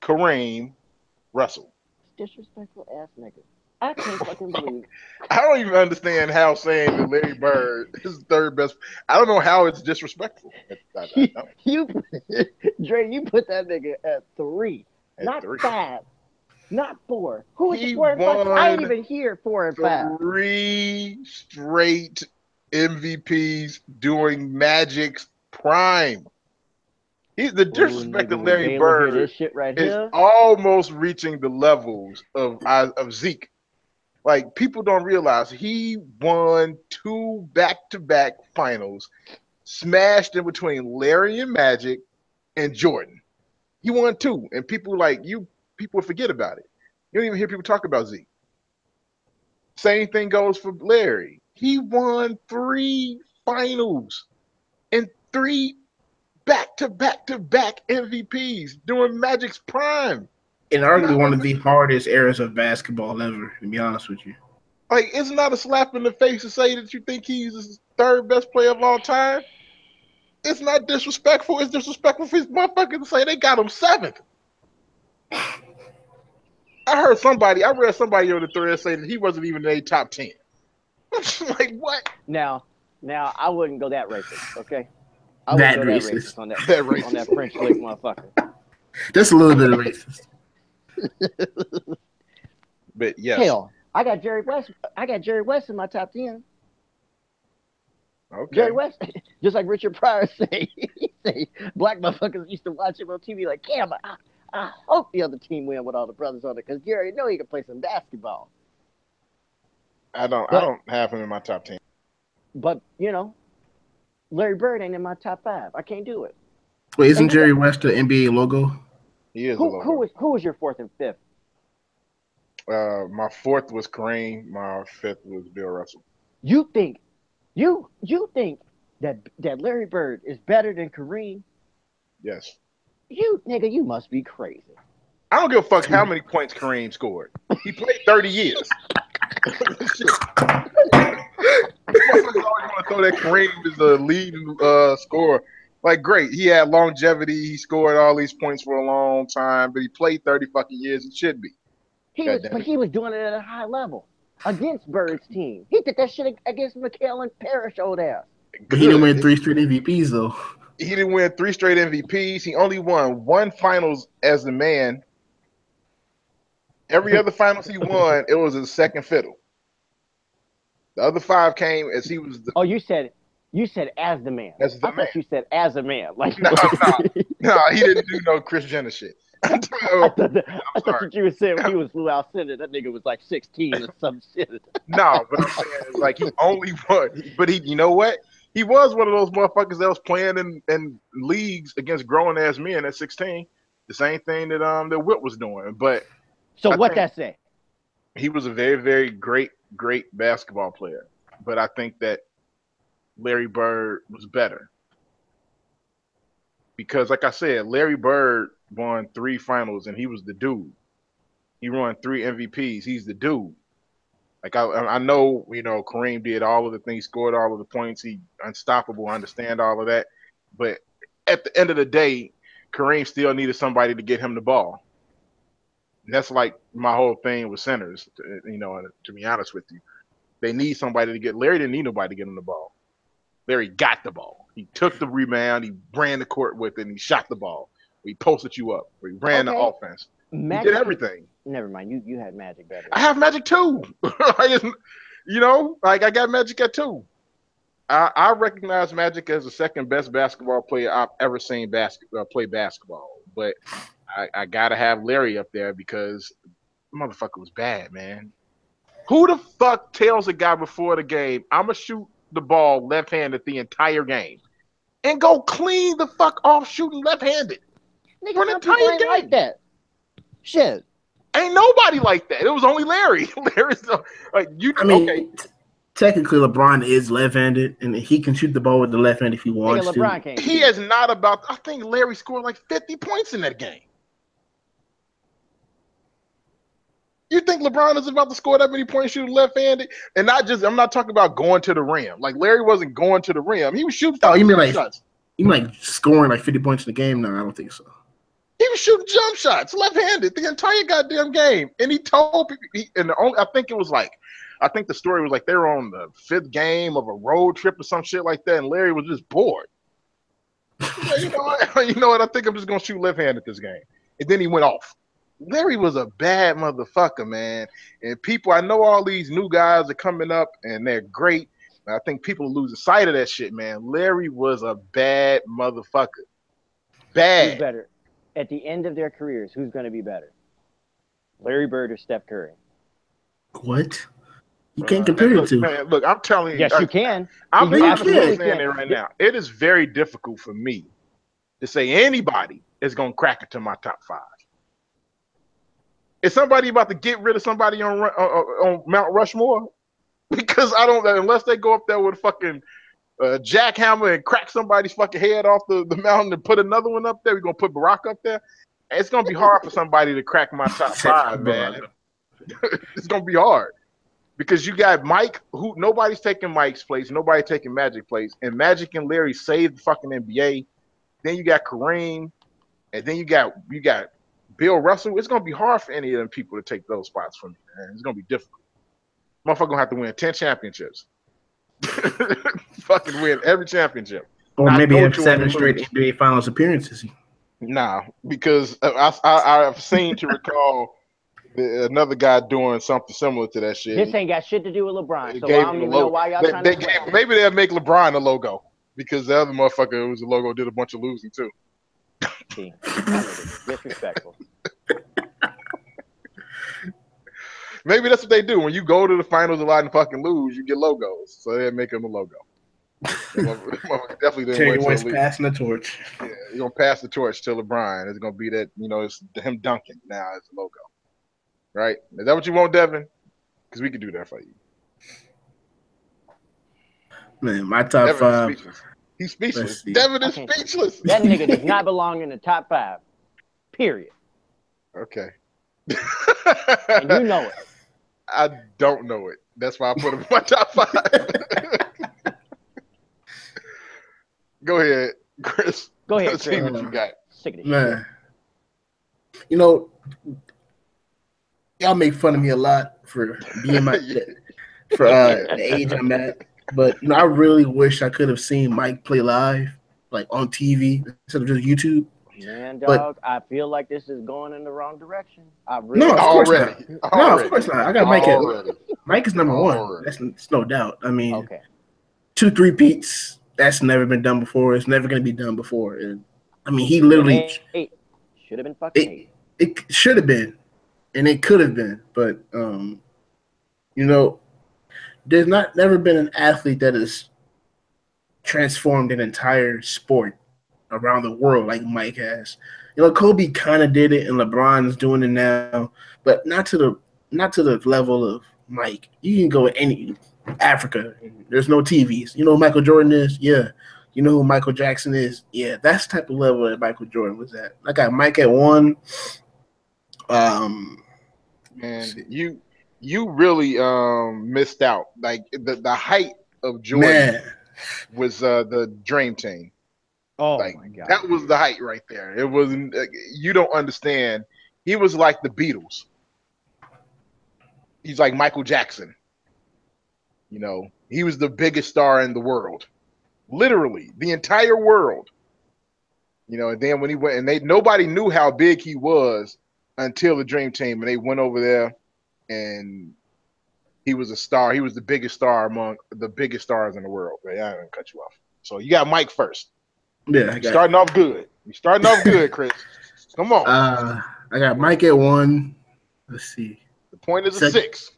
Kareem, Russell. Disrespectful ass nigga. I can't fucking believe. I don't even understand how saying that Larry Bird is the 3rd best. I don't know how it's disrespectful. You Dre, you put that nigga at 3, not 5, not 4. Who is 4 and 5? I ain't even hear 4 and 5. 3 straight MVPs during Magic's prime. The disrespect of Larry Bird this shit right is here. almost reaching the levels of Zeke. Like, people don't realize he won 2 back-to-back finals, smashed in between Larry and Magic and Jordan. He won 2, and people forget about it. You don't even hear people talk about Zeke. Same thing goes for Larry. He won 3 finals and 3 back-to-back MVPs during Magic's prime. And arguably one of the hardest eras of basketball ever, to be honest with you. Like, it's not a slap in the face to say that you think he's the 3rd best player of all time. It's not disrespectful. It's disrespectful for his motherfuckers to say they got him 7th. I read somebody on the thread say that he wasn't even in a top 10. Like, what? Now, I wouldn't go that racist, okay? I That wouldn't go racist. on that French lick motherfucker. Just a little bit of racist. But yes. Hell, I got Jerry West in my top 10. Okay. Jerry West, just like Richard Pryor say, he say black motherfuckers used to watch him on TV like, damn, I hope the other team win with all the brothers on it because Jerry know he can play some basketball. I don't have him in my top 10. But Larry Bird ain't in my top 5. I can't do it. Wait, isn't Jerry West the NBA logo? He is. Who was your 4th and 5th? My 4th was Kareem. My 5th was Bill Russell. You think that Larry Bird is better than Kareem? Yes. You must be crazy. I don't give a fuck how many points Kareem scored. He played 30 years. Motherfuckers always want to throw that Kareem is the leading scorer. Like, great. He had longevity. He scored all these points for a long time, but he played 30 fucking years. It should be. He was doing it at a high level against Bird's team. He did that shit against McHale and Parrish old ass. But he didn't win 3 straight MVPs, though. He didn't win 3 straight MVPs. He only won 1 finals as the man. Every other finals he won, it was his second fiddle. The other 5 came as he was Oh, you said as the man. as the I man. thought you said as a man. Like No, no, he didn't do no Chris Jenner shit. I'm I thought sorry. that you were saying when he was Lou Alcindor, that nigga was like 16 or some shit. No, but I'm saying is like he only won. But you know what? He was one of those motherfuckers that was playing in leagues against grown ass men at 16. The same thing that Wilt was doing. But So I what think that say? he was a very, very great basketball player. But I think that Larry Bird was better. Because like I said, Larry Bird won 3 finals and he was the dude. He won 3 MVPs. He's the dude. Like I know, Kareem did all of the things, scored all of the points. He unstoppable. I understand all of that, but at the end of the day, Kareem still needed somebody to get him the ball. And that's like my whole thing with centers. To be honest with you, they need somebody to get. Larry didn't need nobody to get him the ball. Larry got the ball. He took the rebound. He ran the court with it. And he shot the ball. He posted you up. He ran the Okay. offense. Magic, he did everything. Never mind. You had Magic better. I have Magic too. Like I got Magic at 2. I recognize Magic as the second best basketball player I've ever seen play basketball. But I gotta have Larry up there because the motherfucker was bad, man. Who the fuck tells a guy before the game, I'ma shoot the ball left-handed the entire game and go clean the fuck off shooting left-handed Nigga, for an some people entire ain't game? like that. Shit. Ain't nobody like that. It was only Larry. Larry's like you. I mean, okay. Technically, LeBron is left-handed, and he can shoot the ball with the left hand if he wants Nigga, LeBron to. can't. He is not about. I think Larry scored like 50 points in that game. You think LeBron is about to score that many points shooting left-handed? And not just, I'm not talking about going to the rim. Like Larry wasn't going to the rim. He was shooting you mean like shots. You mean like scoring like 50 points in the game? No, I don't think so. He was shooting jump shots left-handed the entire goddamn game. And he told people, I think the story was like they were on the 5th game of a road trip or some shit like that, and Larry was just bored. Like, you know what? I think I'm just gonna shoot left-handed this game. And then he went off. Larry was a bad motherfucker, man. And people, I know all these new guys are coming up and they're great. I think people are losing sight of that shit, man. Larry was a bad motherfucker. Bad. Who's better? At the end of their careers, who's going to be better? Larry Bird or Steph Curry? What? You can't compare the two. Man, look, I'm telling you. Yes, you can. I'm absolutely saying it right now. It is very difficult for me to say anybody is going to crack it to my top 5. Is somebody about to get rid of somebody on Mount Rushmore? Because I don't, unless they go up there with a fucking jackhammer and crack somebody's fucking head off the mountain and put another one up there. We're gonna put Barack up there. It's gonna be hard for somebody to crack my top 5, man. It's gonna be hard because you got Mike, who nobody's taking Mike's place, nobody taking Magic's place, and Magic and Larry saved the fucking NBA. Then you got Kareem, and then you got Bill Russell. It's gonna be hard for any of them people to take those spots from me, man. It's gonna be difficult. Motherfucker gonna have to win 10 championships. Fucking win every championship. Or maybe have 7 straight NBA Finals appearances. Nah, because I've seen to recall another guy doing something similar to that shit. This ain't got shit to do with LeBron, so I don't even know why y'all trying to. Maybe they'll make LeBron a logo because the other motherfucker who was a logo did a bunch of losing too. See, disrespectful. Maybe that's what they do. When you go to the finals a lot and fucking lose, you get logos. So they make them a logo. Definitely Terry White's passing the torch. Yeah, you're going to pass the torch to LeBron. It's going to be that, it's him dunking now as a logo. Right? Is that what you want, Devin? Because we can do that for you. Man, my top Devin 5. Is speechless. He's speechless. Devin is speechless. That nigga does not belong in the top 5. Period. Okay. And you know it. I don't know it. That's why I put him in my top 5. Go ahead, Chris. Go ahead, Let's Chris. see what you got. Sick of this Man. shit. Y'all make fun of me a lot for being the age I'm at. But I really wish I could have seen Mike play live, like on TV instead of just YouTube. Man, But dog, I feel like this is going in the wrong direction. I no, really of do. course not. Already, No, of already, course not. I got Mike at already, Mike is number one. already. That's no doubt. I mean, Okay. 2 3-peats. That's never been done before. It's never going to be done before. And I mean, he Should have been literally 8. Should have been fucking it 8. it should have been, and it could have been, but you know, there's not never been an athlete that has transformed an entire sport around the world like Mike has. You know, Kobe kind of did it, and LeBron's doing it now, but not to the level of Mike. You can go any Africa. There's no TVs. You know who Michael Jordan is? Yeah. You know who Michael Jackson is? Yeah. That's the type of level that Michael Jordan was at. I got Mike at 1. Um, Man, you really missed out. Like the height of Jordan man, was the Dream Team. Oh Like my god. that was the height right there. It wasn't. You don't understand. He was like the Beatles. He's like Michael Jackson. You know, he was the biggest star in the world, literally the entire world. You know, and then when he went, and nobody knew how big he was until the Dream Team, and they went over there, and he was a star. He was the biggest star among the biggest stars in the world. But I didn't cut you off. So you got Mike first. yeah, You're starting off good. You're starting off good, Chris. Come on. I got Mike at 1. Let's see. The point is a 6.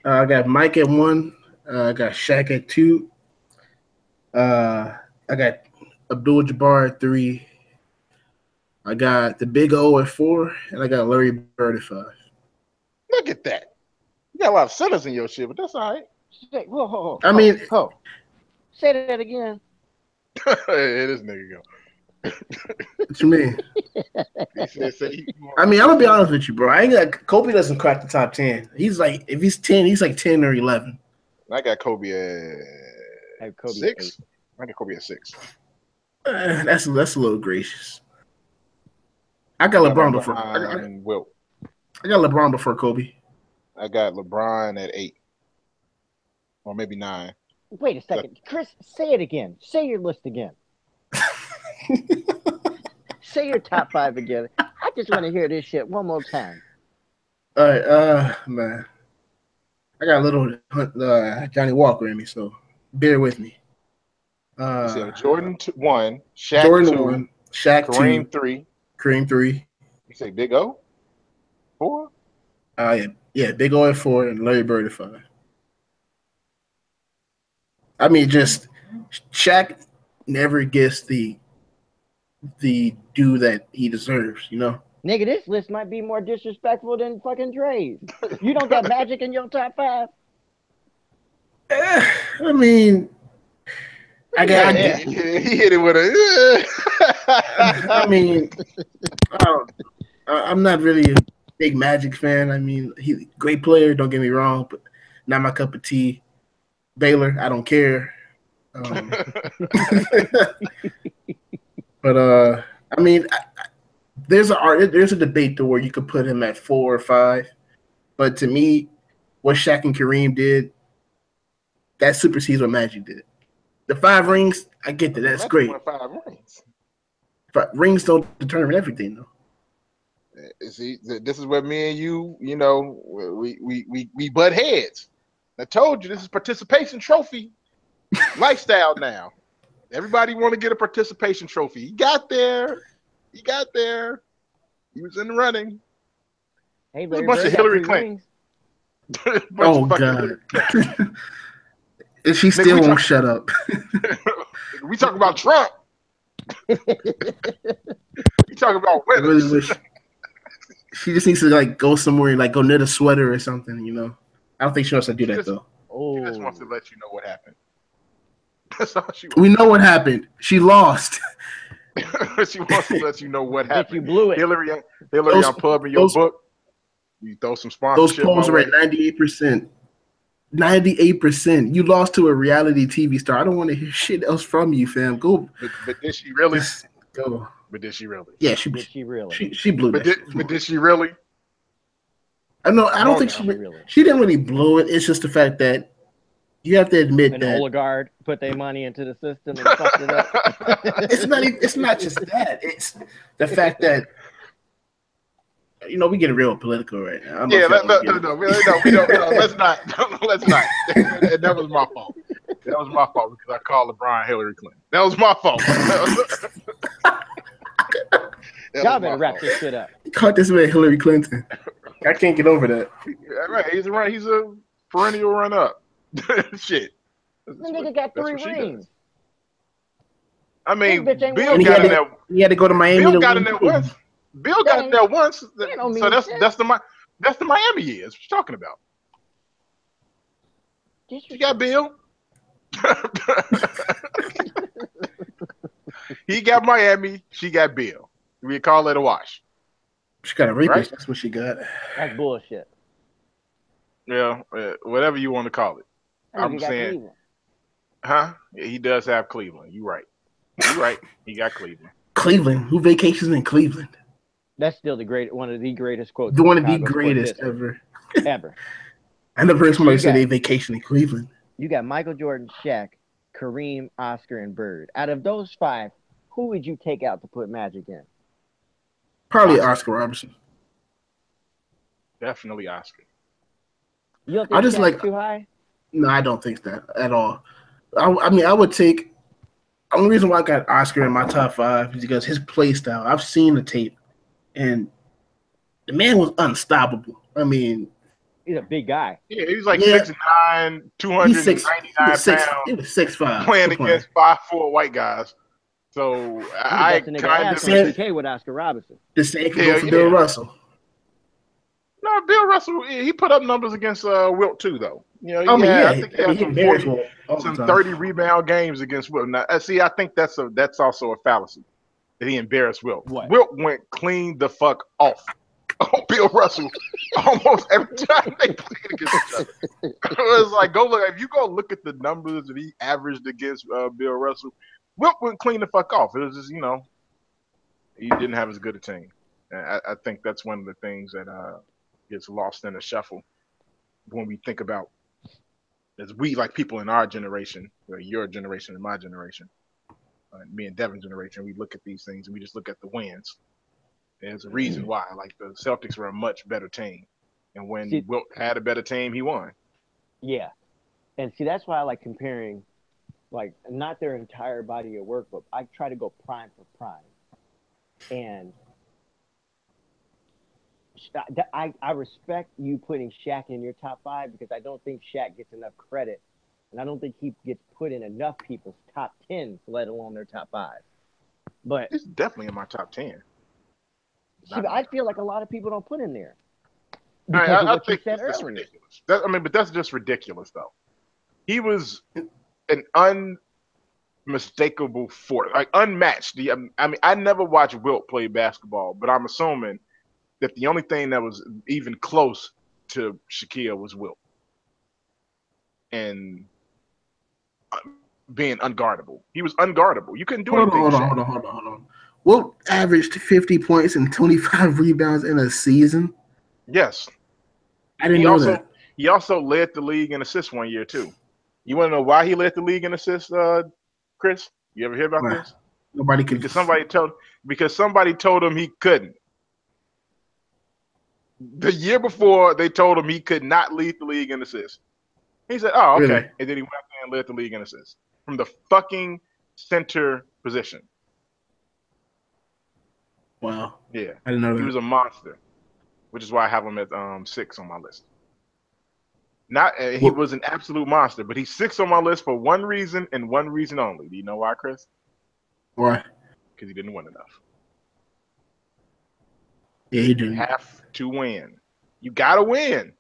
I got Mike at 1. I got Shaq at 2. I got Abdul-Jabbar at 3. I got the Big O at 4, and I got Larry Bird at 5. Look at that. You got a lot of centers in your shit, but that's all right. Say, whoa, I mean, say that again. Hey, this nigga go. what you mean? He said I mean, I'm gonna be honest with you, bro. I ain't got Kobe doesn't crack the top 10. He's like, if he's 10, he's like 10 or 11. I got Kobe I have at Kobe 6. I got Kobe at 6. That's a little gracious. I got LeBron before. Wilt. I got LeBron before Kobe. I got LeBron at 8, or maybe 9. 8. Wait a second, Chris. Say it again. Say your list again. Say your top 5 again. I just want to hear this shit one more time. All right, man. I got a little Johnny Walker in me, so bear with me. You said Jordan 1, Shaq Jordan 2, 1, Shaq Kareem 2, 3. Kareem 3. You say Big O 4? Yeah, Big O at 4 and Larry Bird at 5. I mean, just Shaq never gets the due that he deserves, you know. Nigga, this list might be more disrespectful than fucking Dre's. You don't got Magic in your top 5? I mean, I He hit it with a. I mean, I'm not really a big Magic fan. I mean, he's a great player. Don't get me wrong, but not my cup of tea. Baylor, I don't care. But I mean, there's a debate to where you could put him at 4 or 5. But to me, what Shaq and Kareem did, that supersedes what Magic did. The 5 rings, I get that. That's great. 5 rings. But rings don't determine everything, though. See, this is where me and you know, we butt heads. I told you this is participation trophy lifestyle now. Everybody want to get a participation trophy. He got there. He was in the running. Hey, There's Larry a bunch Bird of got Hillary 3 Clinton. rings. Oh, God. And she still won't shut up. We talking about Trump. We talking about I really winners. wish she just needs to like go somewhere and like go knit a sweater or something, you know. I don't think she wants to do that though. She just wants to let you know what happened. That's all she wants. We know what happened. She lost. She wants to let you know what happened. You blew it. Hillary on pub in your book. You throw some sponsorship. Those polls are at 98%. 98%. You lost to a reality TV star. I don't want to hear shit else from you, fam. Go. But did she really? Just go. But did she really? Yeah, Did she really? She blew But that. but did she really? I know. I don't think no, she really. she didn't really blow it. It's just the fact that You have to admit An that oligarch put their money into the system and fucked it up. it's not just that. It's the fact that we getting real political right now. I don't know Yeah, if y'all want to no, we don't. No, let's not. Let's not. That was my fault. That was my fault because I called LeBron Hillary Clinton. That was my fault. Y'all better wrap this shit up. Caught this man Hillary Clinton. I can't get over that. Yeah, right. He's a perennial run up. Shit. This nigga got 3 rings. I mean, This bitch ain't Bill winning. got in there. He had to go to Miami. Bill to got win in there too. once. Bill got in there once. don't So mean that's shit. the Miami years. What you talking about? You got Bill. He got Miami. She got Bill. We call it a wash. She got a rapist. Right? That's what she got. That's bullshit. Yeah, whatever you want to call it. That I'm nigga got saying, Cleveland. huh? Yeah, he does have Cleveland. You right. You right. He got Cleveland. Cleveland. Who vacations in Cleveland? That's still one of the greatest quotes. One of the Chicago sports greatest history. ever. Ever. I never heard somebody You say got- they vacation in Cleveland. You got Michael Jordan, Shaq, Kareem, Oscar, and Bird. Out of those 5, who would you take out to put Magic in? Probably Oscar Robertson. Definitely Oscar. You don't I think just Shaq's like- too high? No, I don't think that at all. I mean, I would take. The only reason why I got Oscar in my top 5 is because his play style. I've seen the tape, and the man was unstoppable. I mean, He's a big guy. Yeah, he's like Yeah. 6'9", he's 299 pounds, He was 6'5". playing against 5'4" white guys. So I He was busting nigga kind ass of on 2K with Oscar Robinson. The same could Yeah, go for Bill yeah. Russell. no Bill Russell. He put up numbers against Wilt too, though. You know, I mean, yeah, I think he had he some embarrassed 40, Wilt all the some time. 30 rebound games against Wilt. Now, see, I think that's also a fallacy that he embarrassed Wilt. What? Wilt went clean the fuck off on Bill Russell almost every time they played against each other. It was like, if you go look at the numbers that he averaged against Bill Russell, Wilt went clean the fuck off. It was just, he didn't have as good a team. And I think that's one of the things that gets lost in the shuffle when we think about, as we, like people in our generation, or your generation and my generation, me and Devin's generation, we look at these things and we just look at the wins. There's a reason why. Like the Celtics were a much better team, and when Wilt had a better team, he won. Yeah. And see, that's why I like comparing, like, not their entire body of work, but I try to go prime for prime. And I respect you putting Shaq in your top 5 because I don't think Shaq gets enough credit. And I don't think he gets put in enough people's top 10, let alone their top 5. But He's definitely in my top 10. see, but I feel like a lot of people don't put in there. I Because of what you think said that's earlier. ridiculous. But that's just ridiculous, though. He was an unmistakable force, like unmatched. I mean, I never watched Wilt play basketball, but I'm assuming that the only thing that was even close to Shaquille was Wilt, and being unguardable. He was unguardable. You couldn't do anything. Hold on. Wilt averaged 50 points and 25 rebounds in a season. Yes. I didn't know that. He also led the league in assists one year too. You want to know why he led the league in assists, Chris? You ever hear about this? Nobody could. Because somebody told him he couldn't. The year before, they told him he could not lead the league in assists. He said, "Oh, okay," Really? and then he went out there and led the league in assists from the fucking center position. Wow. Yeah, I didn't know he that. was a monster, which is why I have him at 6 on my list. He was an absolute monster, but he's 6 on my list for one reason and one reason only. Do you know why, Chris? Why? Because he didn't win enough. Yeah, he You didn't. have to win. You gotta win.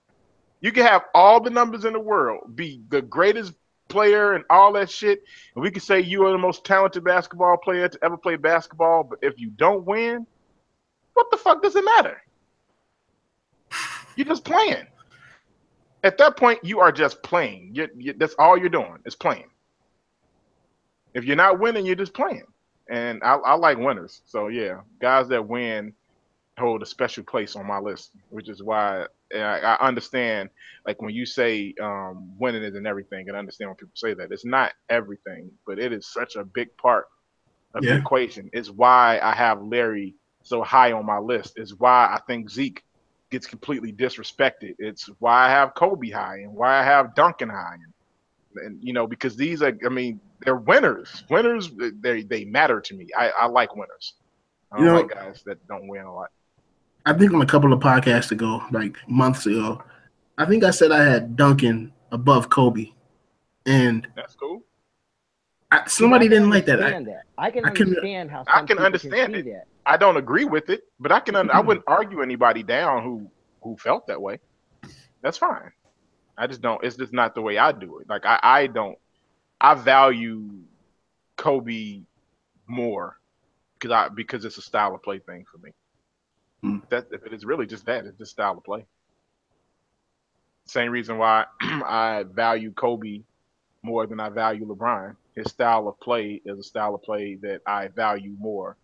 You can have all the numbers in the world, be the greatest player and all that shit, and we can say you are the most talented basketball player to ever play basketball, but if you don't win, what the fuck does it matter? You're just playing. At that point, you are just playing. That's all you're doing is playing. If you're not winning, you're just playing. And I like winners. So, yeah, guys that win hold a special place on my list, which is why I understand, like when you say winning isn't everything, and I understand when people say that it's not everything, but it is such a big part of the Yeah. equation. It's why I have Larry so high on my list. It's why I think Zeke gets completely disrespected. It's why I have Kobe high and why I have Duncan high. And because these are, I mean, they're winners. Winners, they matter to me. I like winners. I You don't like know, guys that don't win a lot. I think on a couple of podcasts ago, like months ago, I think I said I had Duncan above Kobe, and That's cool. See, I somebody can didn't like that. understand that. I can I can understand how I some can people can understand see it. that. I don't agree with it, but I wouldn't argue anybody down who felt that way. That's fine. I just don't. It's just not the way I do it. Like I don't. I value Kobe more because it's a style of play thing for me. Hmm. That if it is really just that, it's just style of play. Same reason why I value Kobe more than I value LeBron. His style of play is a style of play that I value more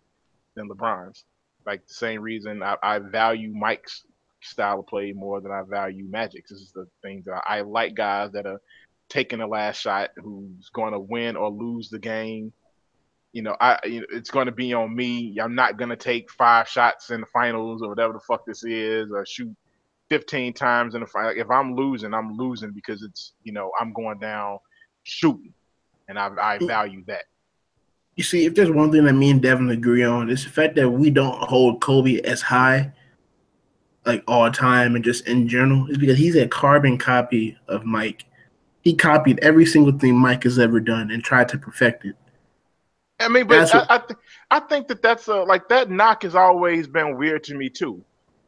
than LeBron's. Like the same reason I value Mike's style of play more than I value Magic's. This is the thing that I like guys that are taking the last shot, who's going to win or lose the game. It's going to be on me. I'm not going to take 5 shots in the finals or whatever the fuck this is, or shoot 15 times in the final. If I'm losing, I'm losing because I'm going down shooting, and I value that. You see, if there's one thing that me and Devin agree on, it's the fact that we don't hold Kobe as high, like all time and just in general, is because he's a carbon copy of Mike. He copied every single thing Mike has ever done and tried to perfect it. I mean, but That's what. I think that's like that knock has always been weird to me too,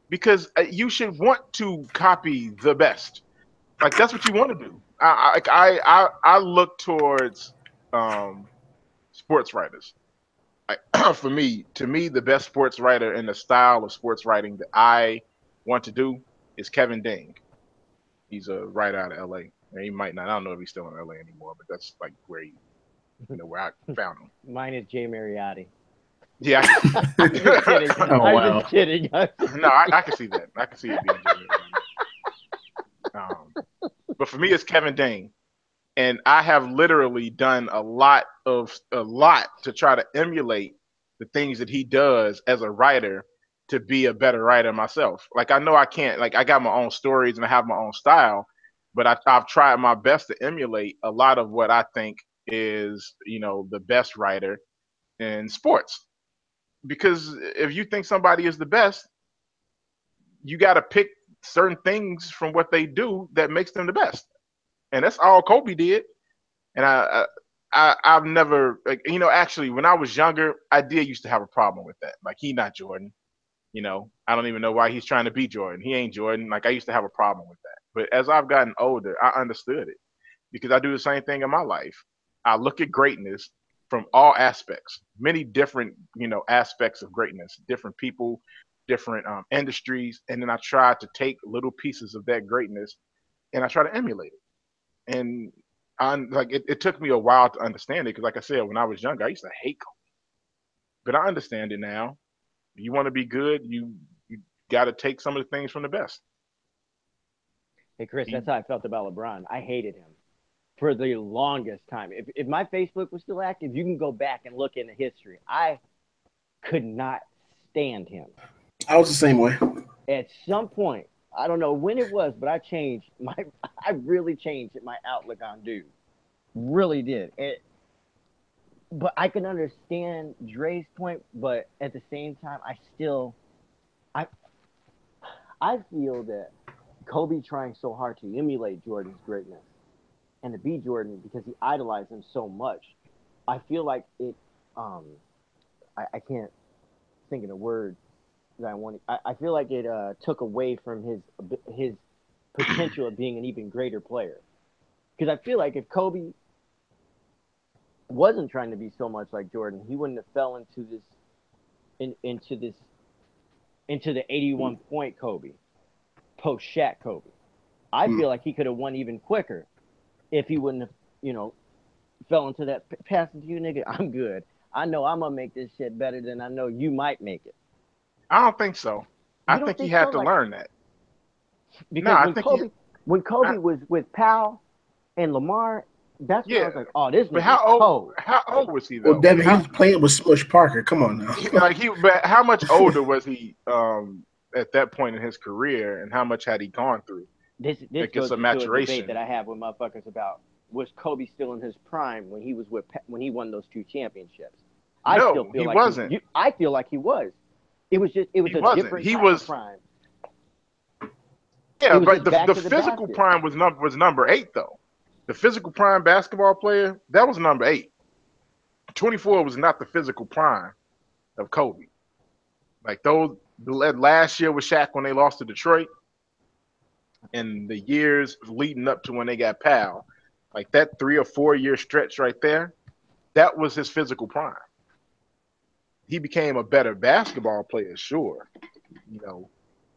because you should want to copy the best. Like that's what you want to do. I look towards um, sports writers. Like, to me, the best sports writer in the style of sports writing that I want to do is Kevin Ding. He's a writer out of L.A. And he might not. I don't know if he's still in L.A. anymore, but that's like where I found him. Mine is Jay Mariotti. Yeah, I'm just kidding. Oh I'm wow. just kidding. I'm just no, kidding. I can see that. I can see it being Jamie but for me, it's Kevin Dane, and I have literally done a lot to try to emulate the things that he does as a writer to be a better writer myself. Like I know I can't. Like I got my own stories and I have my own style, but I've tried my best to emulate a lot of what I think is the best writer in sports. Because if you think somebody is the best, you got to pick certain things from what they do that makes them the best, and that's all Kobe did. And I've never like actually when I was younger, I did used to have a problem with that. Like he not Jordan, I don't even know why he's trying to be Jordan. He ain't Jordan. Like I used to have a problem with that. But as I've gotten older, I understood it because I do the same thing in my life. I look at greatness from all aspects, many different aspects of greatness, different people, different industries, and then I try to take little pieces of that greatness and I try to emulate it. And like it took me a while to understand it because, like I said, when I was younger, I used to hate Kobe, but I understand it now. You want to be good, you got to take some of the things from the best. Hey, Chris, He, that's how I felt about LeBron. I hated him for the longest time. If my Facebook was still active, you can go back and look into history. I could not stand him. I was the same way. At some point, I don't know when it was, but I changed my. I really changed my outlook on dude. Really did. But I can understand Dre's point, but at the same time, I I feel that Kobe trying so hard to emulate Jordan's greatness and to be Jordan because he idolized him so much. I feel like it. Um, I can't think of the word that I want. I feel like it took away from his potential of being an even greater player. Because I feel like if Kobe wasn't trying to be so much like Jordan, he wouldn't have fell into this into the 81 point Kobe, post Shaq Kobe. I Hmm. feel like he could have won even quicker if he wouldn't have, you know, fell into that passing to you, nigga. I'm good. I know I'm gonna make this shit better than I know you might make it. I don't think so. I You don't think he think had so? to Like, learn that. Because Nah, I think when Kobe I, was with Powell and Lamar, that's when I yeah. was like, oh, this But nigga's cold. how old was he Well, though? Devin, he was playing with Smush Parker. Come on now. But how much older was he at that point in his career, and how much had he gone through? This Like it's goes a into a debate that maturation. I have with motherfuckers about was Kobe still in his prime when he was when he won those 2 championships. I still No, feel he like wasn't. I feel like he was. It was He a wasn't. different He type of was. prime. It Yeah, was but just back the to the physical basket. prime was number 8 though. The physical prime basketball player that was number 8. 24 was not the physical prime of Kobe. Like those last year with Shaq when they lost to Detroit, and the years leading up to when they got Powell, like that 3 or 4 year stretch right there, that was his physical prime. He became a better basketball player, sure. You know,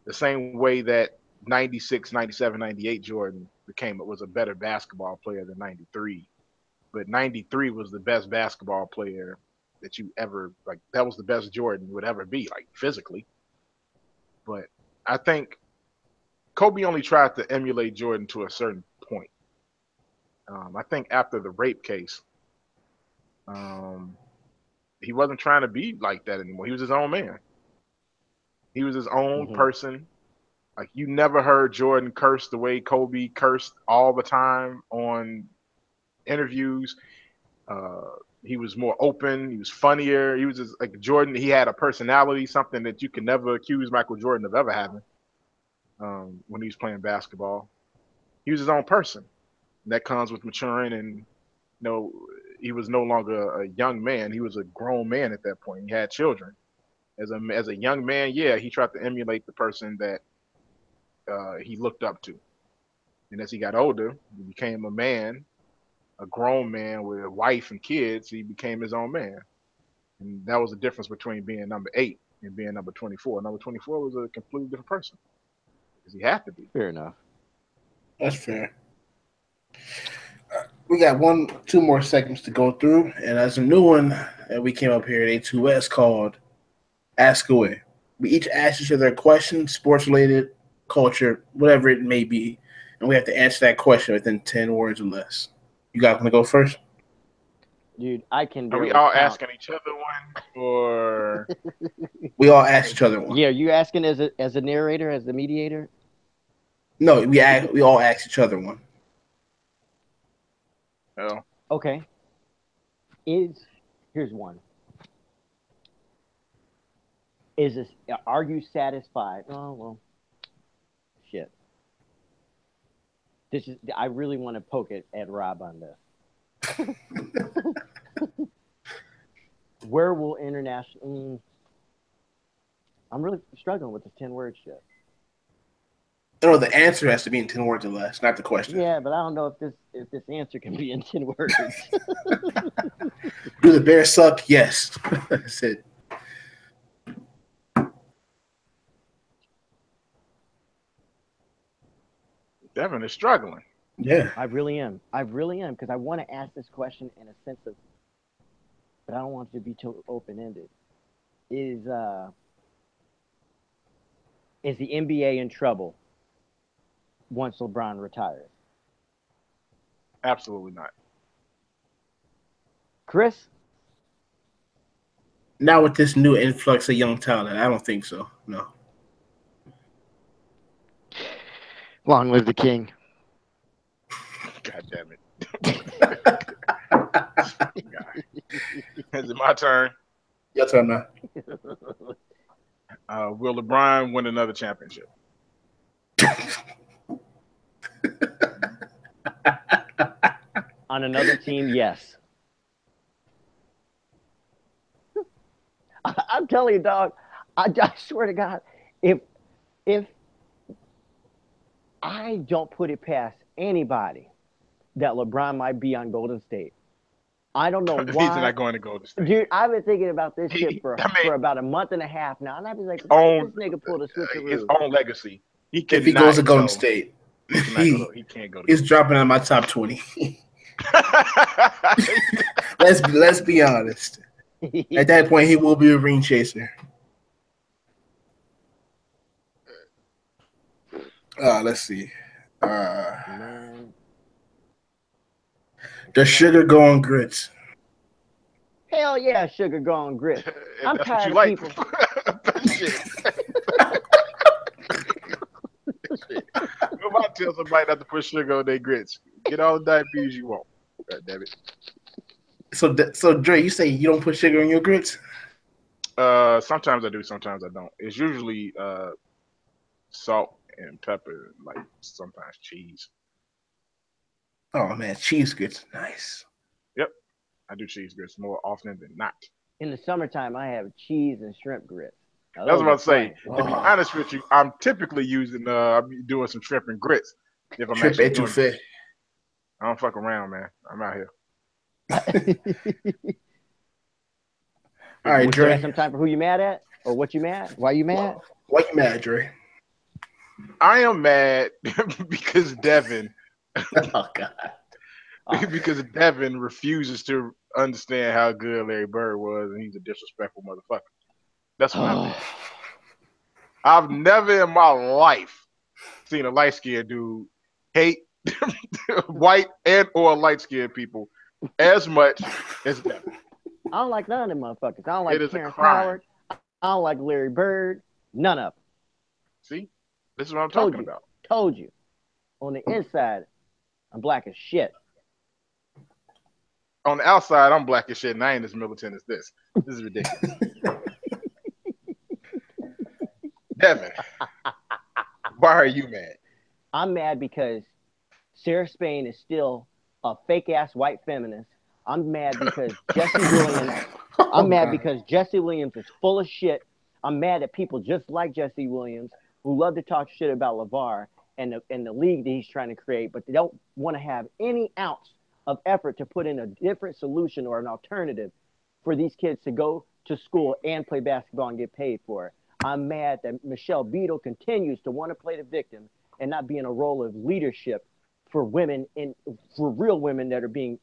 the same way that 96, 97, 98 Jordan was a better basketball player than 93. But 93 was the best basketball player that you ever like that was the best Jordan would ever be, like physically. But I think Kobe only tried to emulate Jordan to a certain point. I think after the rape case, um, he wasn't trying to be like that anymore. He was his own man. He was his own Hmm. person. Like you never heard Jordan curse the way Kobe cursed all the time on interviews. Uh, he was more open. He was funnier. He was just like Jordan. He had a personality, something that you can never accuse Michael Jordan of ever having when he was playing basketball. He was his own person. And that comes with maturing, and he was no longer a young man. He was a grown man at that point. He had children. As a young man, yeah, he tried to emulate the person that he looked up to. And as he got older, he became a man, a grown man with a wife and kids. He became his own man. And that was the difference between being number 8 and being number 24. Number 24 was a completely different person because he had to be. Fair enough. That's fair. We got 2 more segments to go through, and there's a new one that we came up here at A2S called Ask Away. We each ask each other a question, sports related, culture, whatever it may be, and we have to answer that question within 10 words or less. You guys want to go first? Dude, I can Are we barely all count. asking each other one, or We all ask each other one. Yeah, you asking as a narrator, as the mediator? No, we all ask each other one. oh, Okay. Here's one. Are you satisfied? Oh well, shit. I really want to poke it at Rob on this. Where will international? I'm really struggling with the 10 word shit. No, the answer has to be in 10 words or less, not the question. Yeah, but I don't know if this answer can be in 10 words. Do the Bears suck? Yes. That's it. Devin is struggling. Yeah. I really am. I really am because I want to ask this question in a sense of, but I don't want it to be too open ended. Is the NBA in trouble once LeBron retires? Absolutely not. Chris? Now with this new influx of young talent, I don't think so. No. Long live the king. God damn it. Is it my turn? Your turn now. Will LeBron win another championship? On another team, yes. I'm telling you, dog. I swear to God, if I don't put it past anybody that LeBron might be on Golden State. I don't know He's why. not going to Golden State. Dude, I've been thinking about this shit for about a month and a half now, and I've been like, why did this nigga pull the his switcheroo? own legacy. He If he goes to cannot Golden go. State, He can't go to he's Golden dropping out of my top 20. State. Let's be honest. At that point, he will be a ring chaser. Let's see. Uh, Man, does sugar go on grits? hell yeah, sugar gone grits. If I'm that's what you tired of like. people. Shit. Shit. Nobody tell somebody not to put sugar on their grits. Get all the diabetes you want. God damn it. So Dre, you say you don't put sugar in your grits? Sometimes I do, sometimes I don't. It's usually salt and pepper, like sometimes cheese. Oh man, cheese grits, nice. Yep, I do cheese grits more often than not. In the summertime, I have cheese and shrimp grits. Now, That's those what are I say. flames. To be Oh, honest with you, I'm typically using I'm doing some shrimp and grits if I'm shrimp actually doing etouffee. grits. I don't fuck around, man. I'm out here. All Big right, boy So that's Dre. some time for who you mad at or what you mad? Why you mad? Why you mad, Dre? I am mad because Devin Oh God. Oh because Devin refuses to understand how good Larry Bird was, and he's a disrespectful motherfucker. That's what I'm shit. mad at. I've never in my life seen a light skinned dude hate white and or light skinned people as much as Devin. I don't like none of them motherfuckers. I don't It like is a Terrence crime. Howard. I don't like Larry Bird. None of them. See, this is what I'm Told talking you. about. Told you. On the inside, I'm black as shit. On the outside, I'm black as shit, and I ain't as militant as this. This is ridiculous. Devin, why are you mad? I'm mad because Sarah Spain is still a fake ass white feminist. I'm mad because Jesse Williams. Oh I'm mad God. because Jesse Williams is full of shit. I'm mad at people just like Jesse Williams who love to talk shit about LeVar and the league that he's trying to create, but they don't want to have any ounce of effort to put in a different solution or an alternative for these kids to go to school and play basketball and get paid for it. I'm mad that Michelle Beadle continues to want to play the victim and not be in a role of leadership for women in for real women that are being,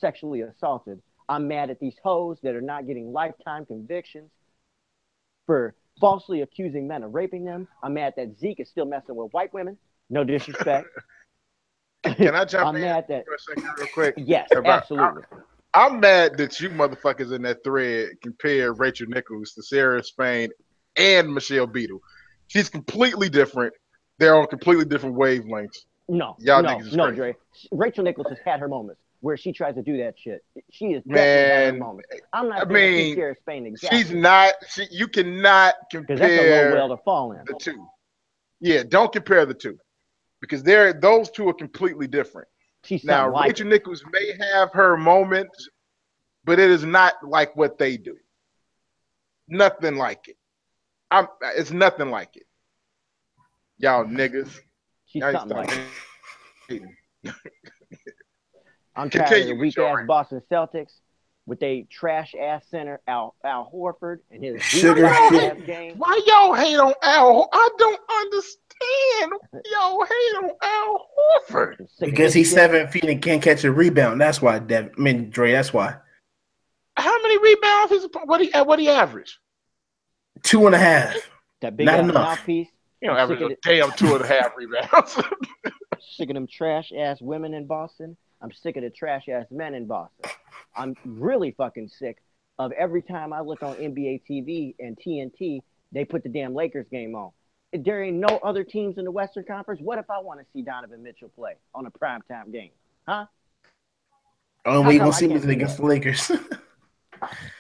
sexually assaulted. I'm mad at these hoes that are not getting lifetime convictions for falsely accusing men of raping them. I'm mad that Zeke is still messing with white women. No disrespect. Can I jump I'm in mad that for a second, real quick? yes, About absolutely. I'm mad that you motherfuckers in that thread compare Rachel Nichols to Sarah Spain and Michelle Beadle. She's completely different. They're on completely different wavelengths. No, Y'all no, niggas is no, crazy. Dre. Rachel Nichols has had her moments where she tries to do that shit. She has definitely had her Man, moments. I'm I not saying she's mean, Sarah Spain she's exactly not. You cannot because that's a low compare well to fall in. the two. Yeah, don't compare the two because those two are completely different. She's Now, something like Rachel her. Nichols may have her moments, but it is not like what they do. Nothing like it. It's nothing like it. Y'all niggas. She's Y'all need to something stop like her. hating. I'm tired of the Continue with weak your ass rant. Boston Celtics with a trash ass center Al Horford and his weak Why Sugar fucking y'all shit. hate? ass game. Why y'all hate on Al? I don't understand. Y'all hate on Al Horford. I'm sick of Because his he's shit. 7 feet and can't catch a rebound. That's why, Dre. That's why. How many rebounds is what he average? 2.5. That big Not ass enough. mouthpiece. You know, I'm sick average of a it. damn 2.5 rebounds. Sick of them trash ass women in Boston. I'm sick of the trash ass men in Boston. I'm really fucking sick of every time I look on NBA TV and TNT, they put the damn Lakers game on. If there ain't no other teams in the Western Conference, what if I want to see Donovan Mitchell play on a primetime game? Huh? Only How way you come gonna I see me can't is see against that? the Lakers.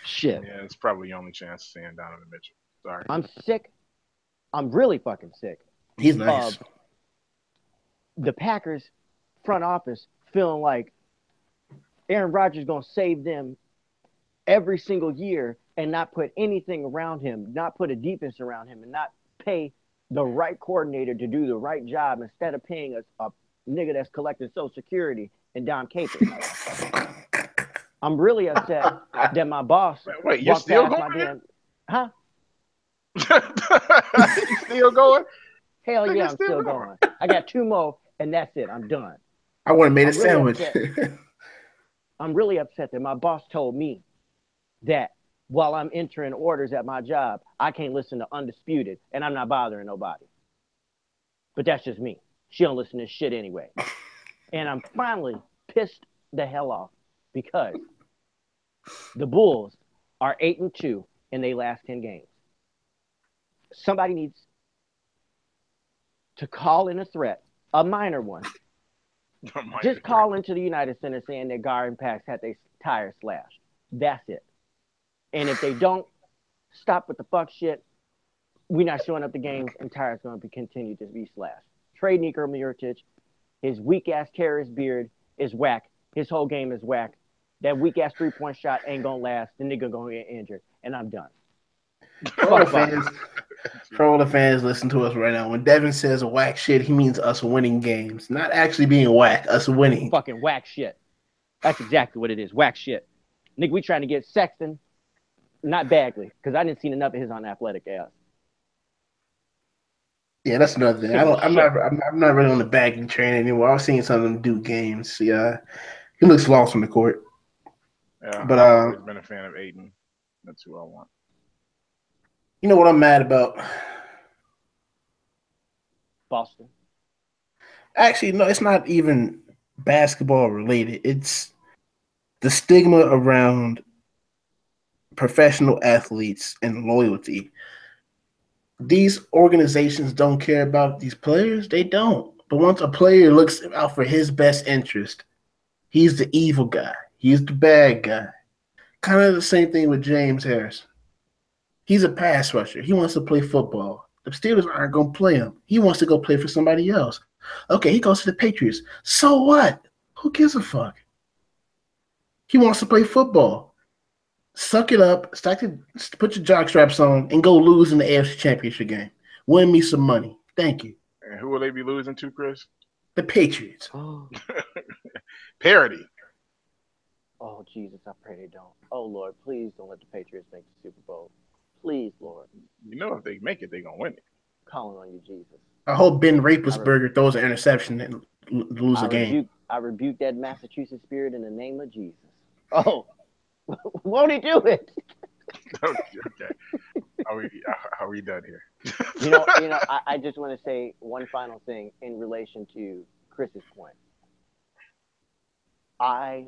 Shit. Yeah, it's probably the only chance of seeing Donovan Mitchell. Sorry. I'm sick. I'm really fucking sick He's of nice. the Packers front office feeling like Aaron Rodgers is going to save them every single year and not put anything around him, not put a defense around him, and not pay the right coordinator to do the right job instead of paying a nigga that's collecting Social Security and Dom Capers. I'm really upset that my boss Wait, you're walked still past going my here? damn. Huh? You still going? Hell yeah, Nigga, I'm still still going. going. I got two more, and that's it. I'm done. I would have made a I'm really sandwich. upset. I'm really upset that my boss told me that while I'm entering orders at my job, I can't listen to Undisputed, and I'm not bothering nobody. But that's just me. She don't listen to shit anyway. And I'm finally pissed the hell off because the Bulls are 8-2 in their last 10 games. Somebody needs to call in a threat, a minor one. Just call into the United Center saying that Garden Packs had their tires slashed. That's it. And if they don't stop with the fuck shit, we're not showing up to games and tires going to continue to be slashed. Trade Niko Mirotic. His weak ass terrorist beard is whack. His whole game is whack. That weak ass 3-point shot ain't gonna last. The nigga gonna get injured, and I'm done. For all the fans listen to us right now, when Devin says whack shit, he means us winning games, not actually being whack. Us winning. Fucking whack shit. That's exactly what it is. Whack shit. Nigga, we trying to get Sexton, not Bagley, because I didn't see enough of his unathletic ass. Yeah, that's another thing. I'm not really on the Bagley train anymore. I was seeing some of them do games. Yeah, he looks lost on the court. Yeah, but I've always been a fan of Aiden. That's who I want. You know what I'm mad about? Boston. Actually, no, it's not even basketball related. It's the stigma around professional athletes and loyalty. These organizations don't care about these players. They don't. But once a player looks out for his best interest, he's the evil guy. He's the bad guy. Kind of the same thing with James Harrison. He's a pass rusher. He wants to play football. The Steelers aren't going to play him. He wants to go play for somebody else. Okay, he goes to the Patriots. So what? Who gives a fuck? He wants to play football. Suck it up, put your jock straps on, and go lose in the AFC Championship game. Win me some money. Thank you. And who will they be losing to, Chris? The Patriots. Parody. Oh, Jesus, I pray they don't. Oh, Lord, please don't let the Patriots make the Super Bowl. Please, Lord. You know if they make it, they're going to win it. Calling on you, Jesus. I hope Ben Roethlisberger throws an interception and lose a game. I rebuke that Massachusetts spirit in the name of Jesus. Oh. Won't he do it? Okay. Are we done here? I just want to say one final thing in relation to Chris's point. I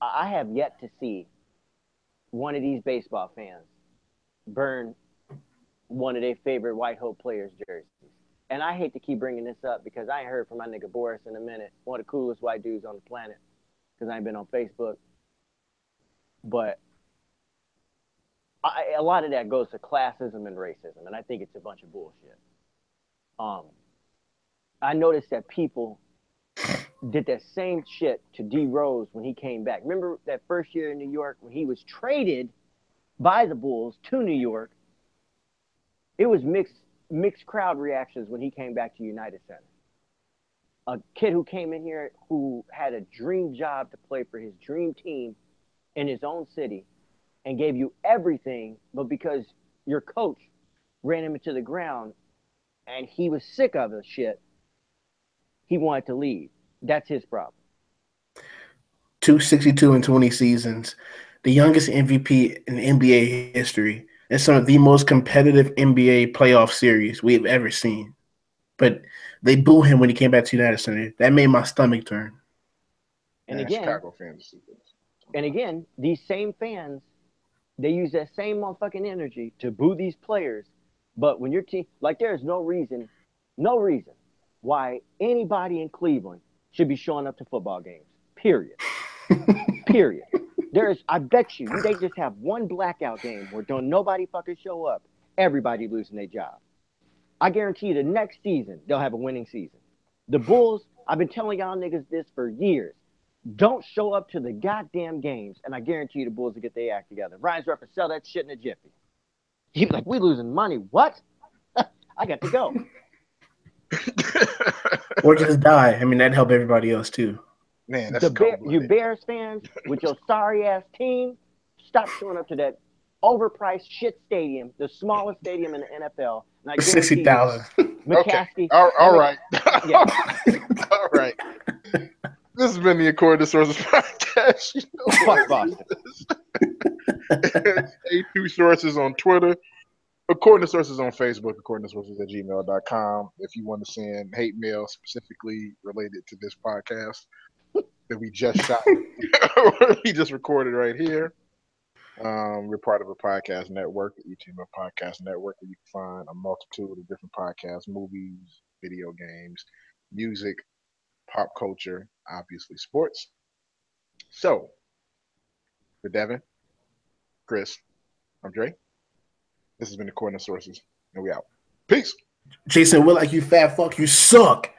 have yet to see one of these baseball fans burn one of their favorite White Hope players' jerseys. And I hate to keep bringing this up because I ain't heard from my nigga Boris in a minute, one of the coolest white dudes on the planet, because I ain't been on Facebook. But a lot of that goes to classism and racism, and I think it's a bunch of bullshit. I noticed that people did that same shit to D Rose when he came back. Remember that first year in New York when he was traded by the Bulls to New York? It was mixed crowd reactions when he came back to United Center. A kid who came in here who had a dream job to play for his dream team in his own city and gave you everything, but because your coach ran him into the ground and he was sick of the shit, he wanted to leave. That's his problem. 262 and 20 seasons, the youngest MVP in NBA history, and some of the most competitive NBA playoff series we've ever seen. But they boo him when he came back to United Center. That made my stomach turn. And again, these same fans, they use that same motherfucking energy to boo these players. But when your team, like, there's no reason why anybody in Cleveland should be showing up to football games. Period. Period. I bet you, they just have one blackout game where don't nobody fucking show up. Everybody losing their job. I guarantee you the next season, they'll have a winning season. The Bulls, I've been telling y'all niggas this for years. Don't show up to the goddamn games, and I guarantee you the Bulls will get their act together. Ryan's Ruff will sell that shit in a jiffy. He'd be like, we losing money. What? I got to go. Or just die. I mean, that'd help everybody else, too. Man, that's you Bears fans with your sorry-ass team, stop showing up to that overpriced shit stadium, the smallest stadium in the NFL. 60,000. McCaskey. Okay. All right. Yeah. All right. This has been the According to Sources podcast. Fuck Boston. A2 Sources on Twitter. According to sources on Facebook, according to sources at gmail.com. If you want to send hate mail specifically related to this podcast that we just shot, we just recorded right here. We're part of a podcast network, the ETMF Podcast Network, where you can find a multitude of different podcasts, movies, video games, music, pop culture, obviously sports. So, for Devin, Chris, I'm Dre. This has been According to Sources, and we out. Peace. Jason, we're like, you fat fuck, you suck.